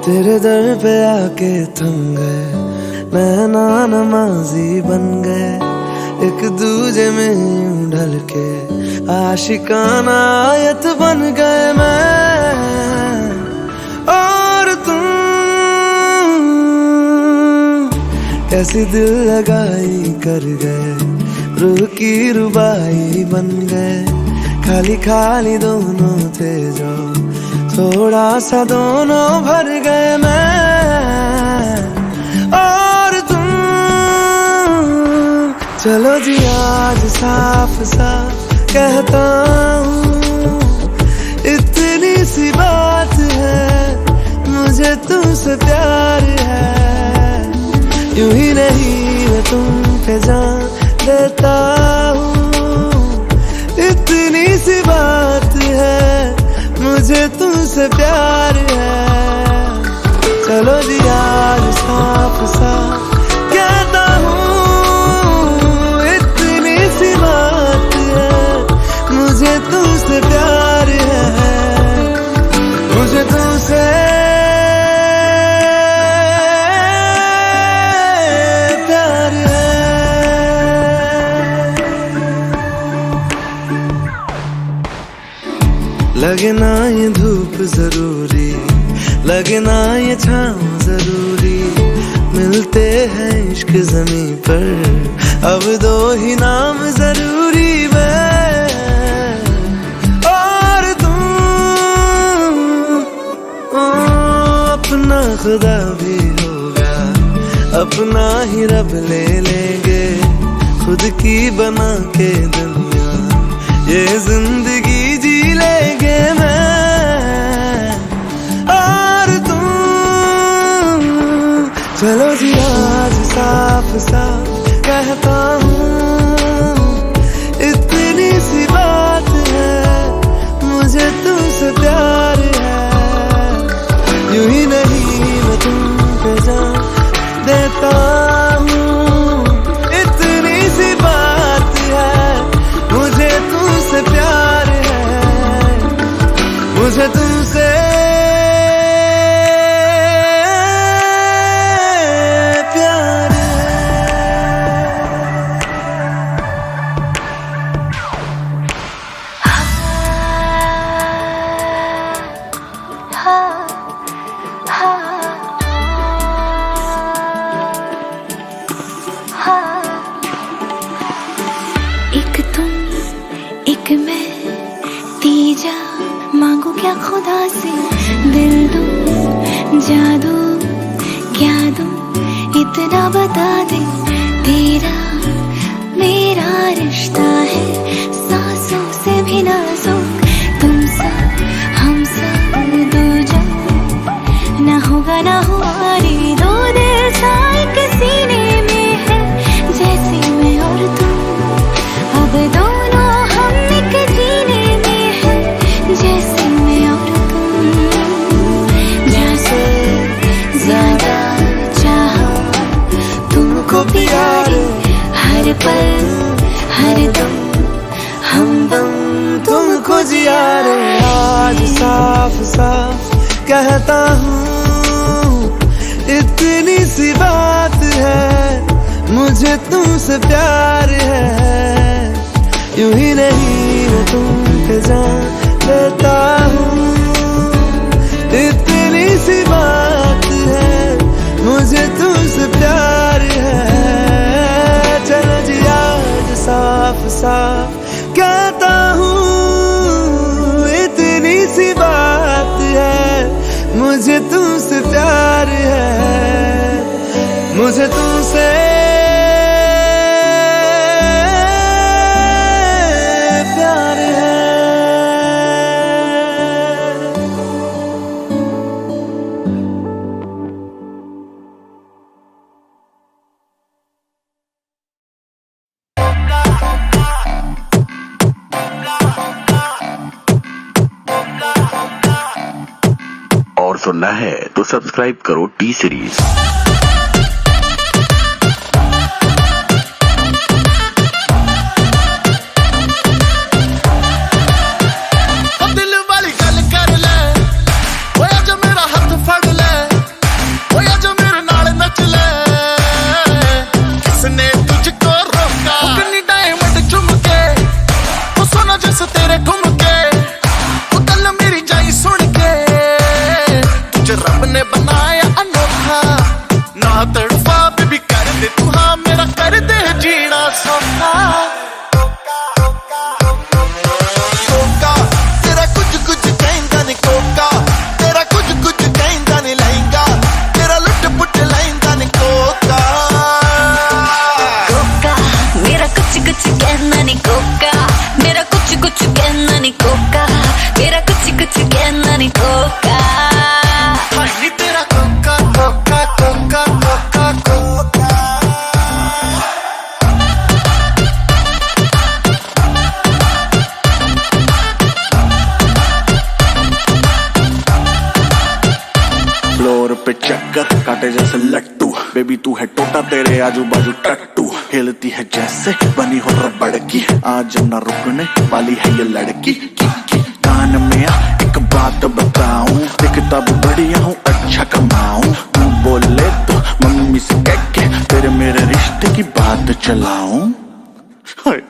तेरे दर पे आके थम गए, नैना नमाजी बन गए, एक दूजे में यूं ढल के आशिकाना आयत बन गए मैं और तुम। कैसी दिल लगाई कर गए, रूह की रुबाई बन गए, खाली खाली दोनों थे जो थोड़ा सा दोनों भर गए मैं और तुम। चलो जी आज साफ साफ कहता हूँ, इतनी सी बात है, मुझे तुमसे प्यार है, यूं ही नहीं मैं तुम पे जान देता हूँ, इतनी तुमसे प्यार है। चलो जी आज साफ साफ कहता हूँ, इतनी सी बात है, मुझे तुमसे प्यार है, मुझे तुमसे प्यार है। लगे ना ये धूप जरूरी, लगे ना ये छाँव जरूरी, मिलते हैं इश्क ज़मीं पर, अब दो ही नाम जरूरी मैं और तुम। अपना खुदा भी होगा, अपना ही रब ले लेंगे, खुद की बना के दुनिया ये जिंदगी जी लेंगे मैं और तुम। चलो जी आज साफ साफ कहता हूँ, इतनी सी बात है, मुझे तुमसे प्यार है, यूं ही नहीं मैं तुम पे जान देता हूँ, इतनी सी बात है, मुझे तुमसे प्यार है, मुझे तुमसे प्यार एक तुम एक मैं, तीजा मांगू क्या खुदा से, दिल दूं जादू क्या दूं, इतना बता दे, तेरा मेरा रिश्ता है सांसों से भी नाजुक, तुम सब हम सब दूजा, ना होगा ना हुआ रे, दो दिल साए के सीने में है, जैसे मैं और तुम, अब दोनों हम एक जीने में है, जैसे मैं और तुम, जैसे ज्यादा चाहो तुमको प्यारे, हर पल हर दम हमदम तुमको जिया रे। आज साफ साफ कहता हूँ, इतनी सी बात है, मुझे तुमसे प्यार है, यूं ही नहीं मैं तुम पे जान देता हूँ, इतनी सी बात है, मुझे तुमसे प्यार है। चलो जी आज साफ साफ कहता हूँ, इतनी सी बात है, मुझे तुमसे प्यार है, मुझे तुमसे प्यार है। और सुनना है तो सब्सक्राइब करो टी सीरीज। पे चक्कर काटे जैसे लट्टू, बेबी तू है टोटा तेरे आजू बाजू टट्टू, हिलती है जैसे बनी हो रबड़ की, आज न रुकने वाली है ये लड़की। कान में एक बात बताऊं, दिखता भी बढ़िया हूँ अच्छा कमाऊं, तू बोले तो मम्मी से कह के तेरे मेरे रिश्ते की बात चलाऊं।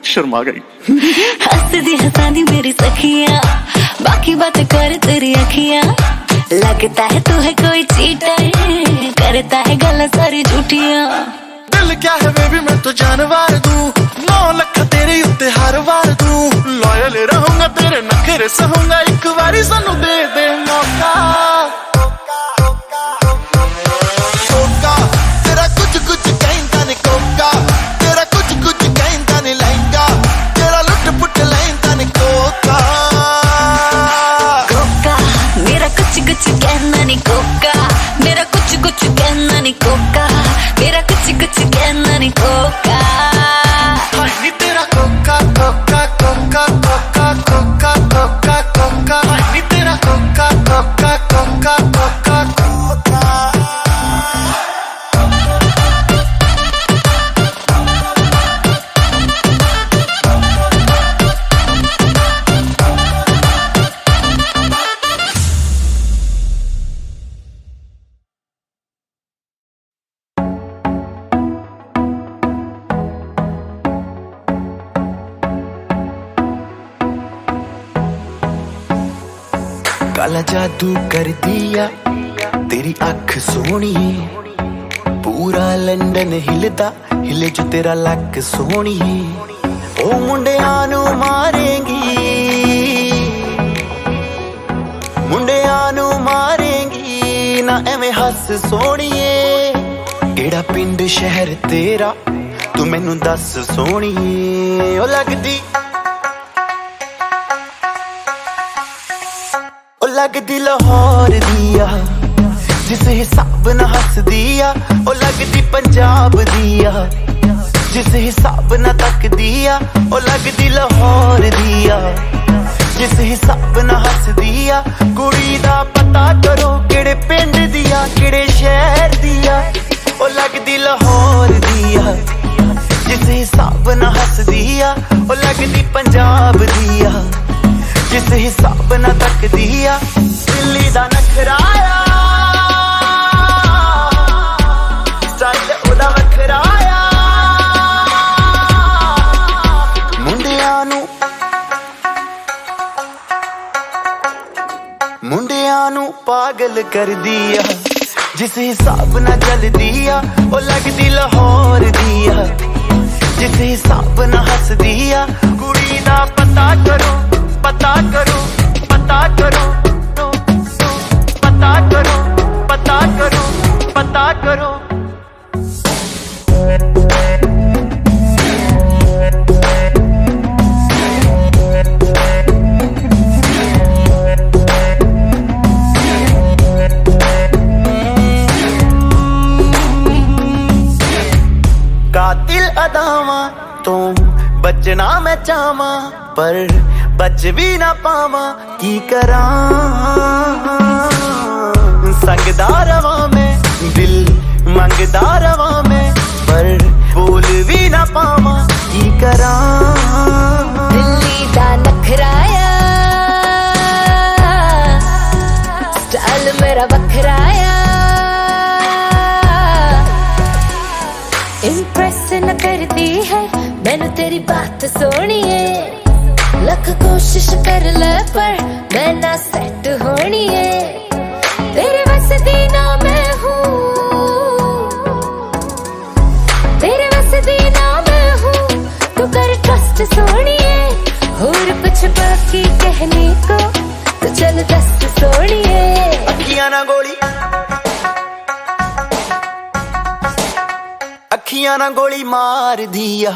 शर्मा गई। हंसदी हंसादी मेरी सखियां, बाकी बातें कर तेरी अखियां, लगता है तू है कोई चीटर, करता है गल्ला सारी झूठियां। दिल क्या है बेबी मैं तो जानवर दूं, 9 लाख तेरे उत्ते हर वार दूं, लॉयल रहूंगा तेरे नखरे सहूंगा, एक बारी सानू दे दे मौका। कोका तेरा कुछ कुछ कहंदा ने कोका, तेरा कुछ कुछ कहंदा ने लहंगा, तेरा लुट पुट लहंदा ने कोका। कोका मेरा कुछ कुछ कहना नहीं कोका, मेरा कुछ कुछ कहना नहीं कोका, मेरा कुछ कुछ कहना नहीं कोका। हनी तेरा कोका कोका कोका कोका कोका कोका कोका, हनी तेरा कोका कोका कोका कोका कोका। काला जादू कर दिया तेरी अख सोनी, पूरा लंदन हिलदा हिले जो तेरा लक सोनी, ओ मुंडियां नू मारेंगी, मुंडियां नू मारेंगी ना एवें हस सोनिए, केड़ा पिंड शहर तेरा तू मैनू दस सोनिए। ओ लगदी लाहौर दिया जिस हिसाब न हस दिया, ओ लगदी पंजाब दिया जिस हिसाब न तक दिया, ओ लगदी लाहौर दिया जिस हिसाब न हस दिया। कुड़ी दा पता करो केड़े पिंड दिया केड़े शहर दिया, ओ लगदी लाहौर दिया जिस हिसाब न हस दिया, ओ लगदी पंजाब दिया जिस हिसाब न तक दिया। दिल्ली दा नखराया स्टाइल ओदा वखराया, मुंडियां नू पागल कर दिया जिस हिसाब न चल दिया, ओ लगदी लाहौर दिया जिस हिसाब न हस दिया। कुड़ी दा पता करो पता करो पता करो पता करो पता करो पता करो। कातिल अदावां तो बचना मैं चाहवां, पर बच भी ना पावा की करा, संगदा रवा में दिल मंगदा रवा में, पर बोल भी ना पावा की करा। दिल्ली दा नखराया स्टाइल मेरा वखराया, इम्प्रेस न करती है मैनू तेरी बात सोनी है, लख कोशिश कर ले पर मैं ना सेट होनी है, तेरे बस दी ना मैं हूँ, तेरे बस दी ना मैं हूँ, तू कर ट्रस्ट सोनिए, और कुछ बाकी कहने को तो चल दस सोनिए। अखियां ना गोली अखियां ना गोली मार दिया,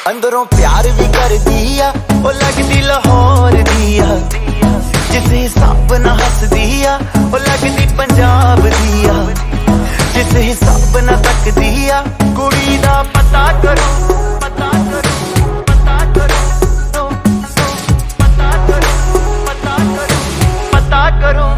अंदरों प्यार भी कर दिया, ओ लगदी लाहौर दिया जिस हिसाब न हस दिया, ओ लगदी पंजाब दिया जिस हिसाब न तक दिया। कुड़ी दा पता करो पता करो पता करो पता करो पता करो पता करो।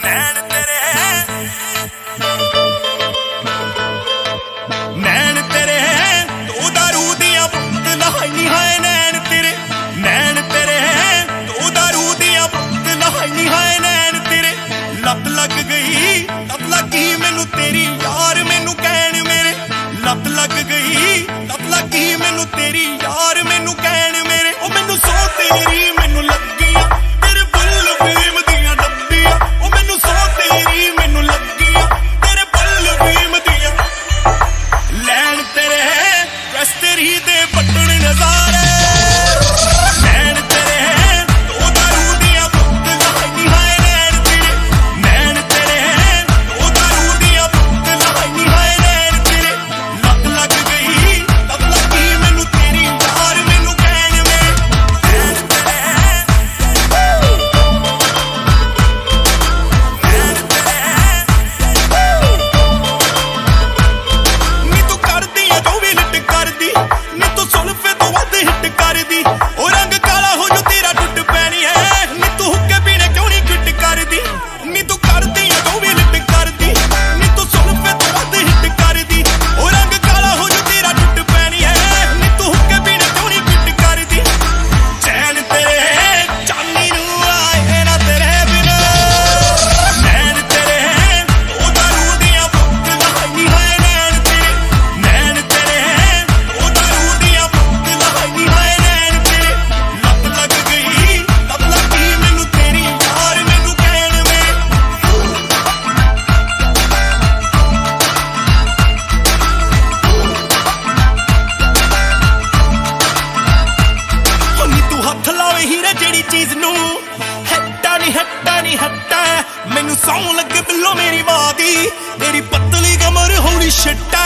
नैन तेरे नैन तेरे दो दारू दियां बोतल हाई हाय नैन तेरे दो दारू दियां बोतल हाई हाय नैन तेरे लत लग गई मैनू तेरी यार मैनू कहण मेरे लत लग गई मैनू तेरी यार मैनू कहण मेरे ओ मैनू सौ तेरी मैनू लगियां तेरे बुल फीम दियां डब्बियां ओ मैनू सौ तेरी मैनू लगियां तेरे बुल फीम दियां लैन तेरे बस तेरी दे बटन नजारे नैन तेरे दो दारू दियां बोतल हाई हाय नैन तेरे दो दारू दियां बोतल हाई हाय नैन तेरे लत लग गई मैनू तेरी यार मैनू कहण मेरे नी तू करदी है जो भी लिट करदी नी तू सुल्फे तो वध हिट करदी ओ रंग काला हो जो तेरा टुट पैनी है नी तू हुक्के पीने क्यों नहीं किट करदी नी तू करदी है जो भी लिट करदी नी तू सुल्फे तो वध हिट करदी ओ रंग काला हो जो तेरा टुट पैनी है नी तू हुक्के पीने क्यों नहीं किट करदी चैन तेरे चांदी नू आए ना तेरे बिना नैन तेरे दो दारू दियां बोतल हाई हाय नैन तेरे दो दारू दियां बोतल हाई हाय नैन तेरे लत लग गई मैनू तेरी यार मैनू कहण मेरे नी तू हथ लावे हीरे जेड़ी चीज नू हट्टा नहीं हट्टा मैनू सौं लगे बिल्लो मेरी मां दी तेरी पतली कमर होली शिट्टा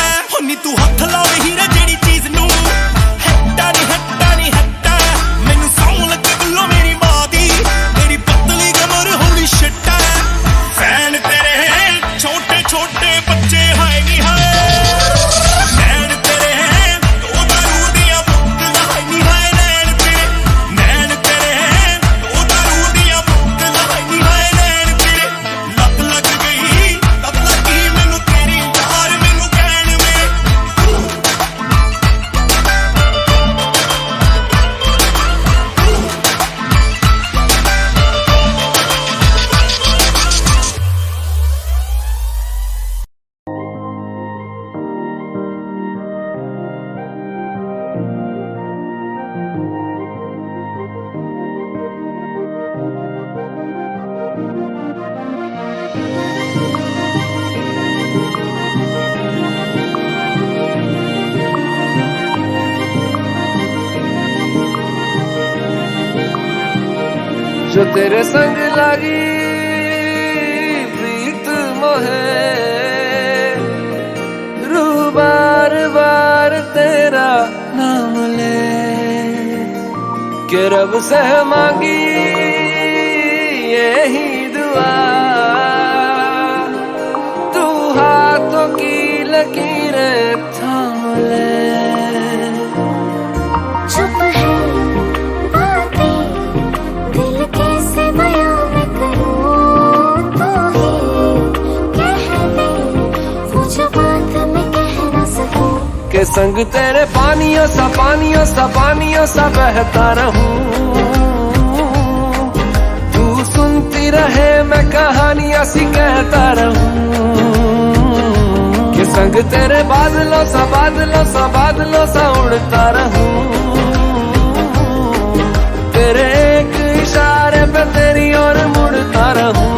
नी तू हथ लावे हीरे जेड़ी चीज नू हट्टा नहीं हट्टा मैनू सौं लगे बिल्लो मेरी मां दी तेरी पतली कमर होली शिट्टा फैन तेरे छोटे छोटे बच्चे हाय नी हाय नैन तेरे दो दारू दियां बोतल हाई हाय नैन तेरे दो दारू दियां बोतल हाई हाय नैन तेरे लत लग गई मैनू तेरी यार मैनू कहण मेरे जो तेरे संग लगी प्रीत मोहे रू बार बार तेरा नाम ले के रब से मांगी यही दुआ तू हाथों की लकीरें थाम ले चुप है बातें दिल कैसे बयां मैं करूं तो ही कह दे वो जो बात मैं कह ना सकूं के संग तेरे पानियों सा बहता रहूं तू सुनती रहे मैं कहानियां सी कहता रहूं के संग तेरे बादलों सा उड़ता रहूं तेरे एक इशारे पे तेरी ओर मुड़ता रहूं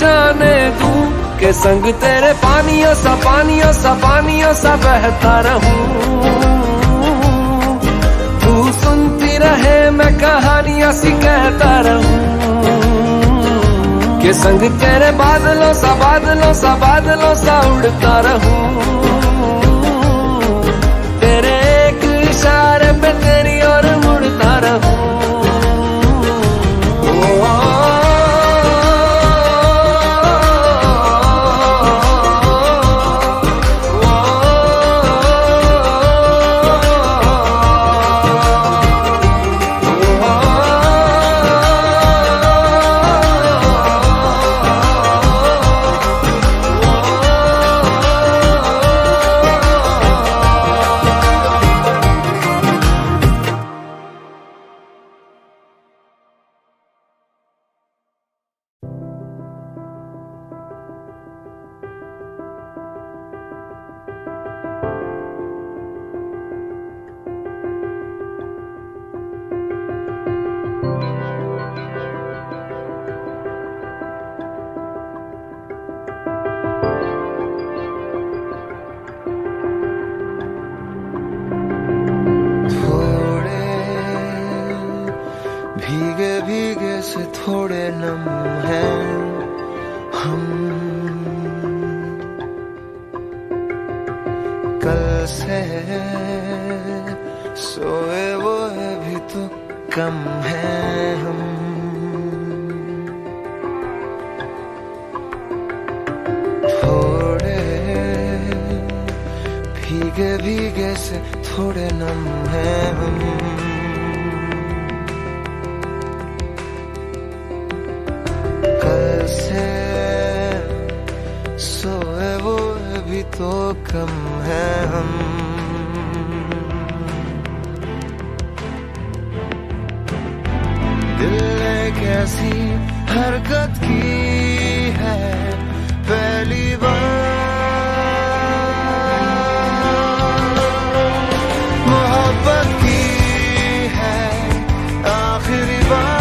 ठहराने दूं के संग तेरे पानियों सा बहता रहूं। तू सुनती रहे मैं कहानियां सी कहता रहूं के संग तेरे बादलों सा उड़ता रहूं। तेरे एक इशारे पे तेरी ओर मुड़ता रहूं। भीगे से थोड़े नम हैं हम। कल से सोए वो भी तो कम हैं हम। थोड़े भीगे से थोड़े नम हैं हम। सोए वो भी तो कम है हम। दिल ने कैसी हरकत की है पहली बार। मोहब्बत की है आखिरी बार।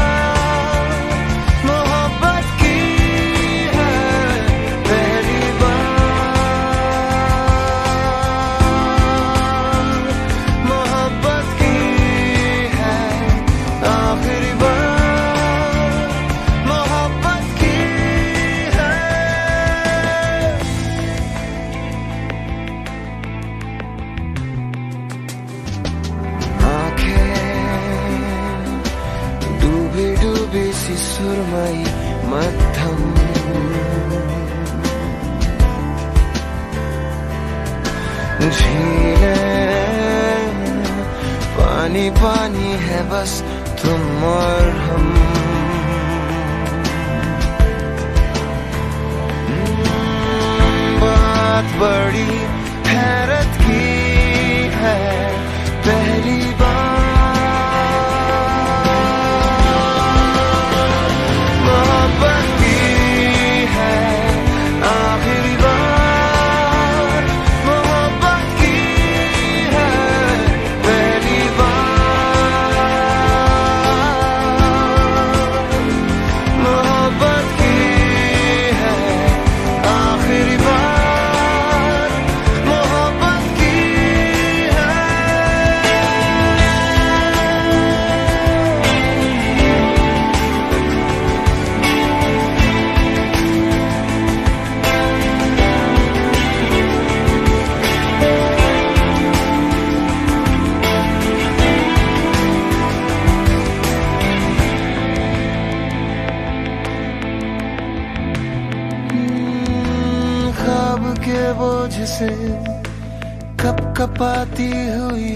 सुरमई मध्यम झीलें पानी पानी है बस तुम और हम। बात बड़ी हैरत की है पहली बार। के बोझ से कप कपाती हुई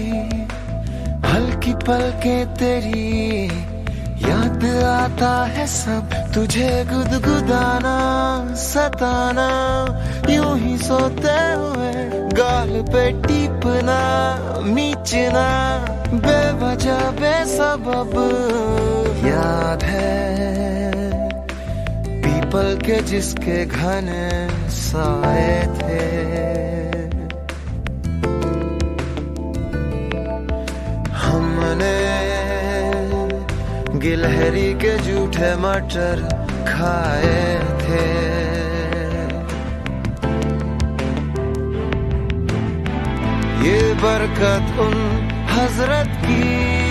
हल्की पलकें तेरी याद आता है सब। तुझे गुदगुदाना सताना यूं ही सोते हुए गाल पे टीपना मीचना बेवजह बेसबब। याद है पीपल के जिसके घने साए थे। हमने गिलहरी के जूठे मटर खाए थे। बरकत उन हजरत की।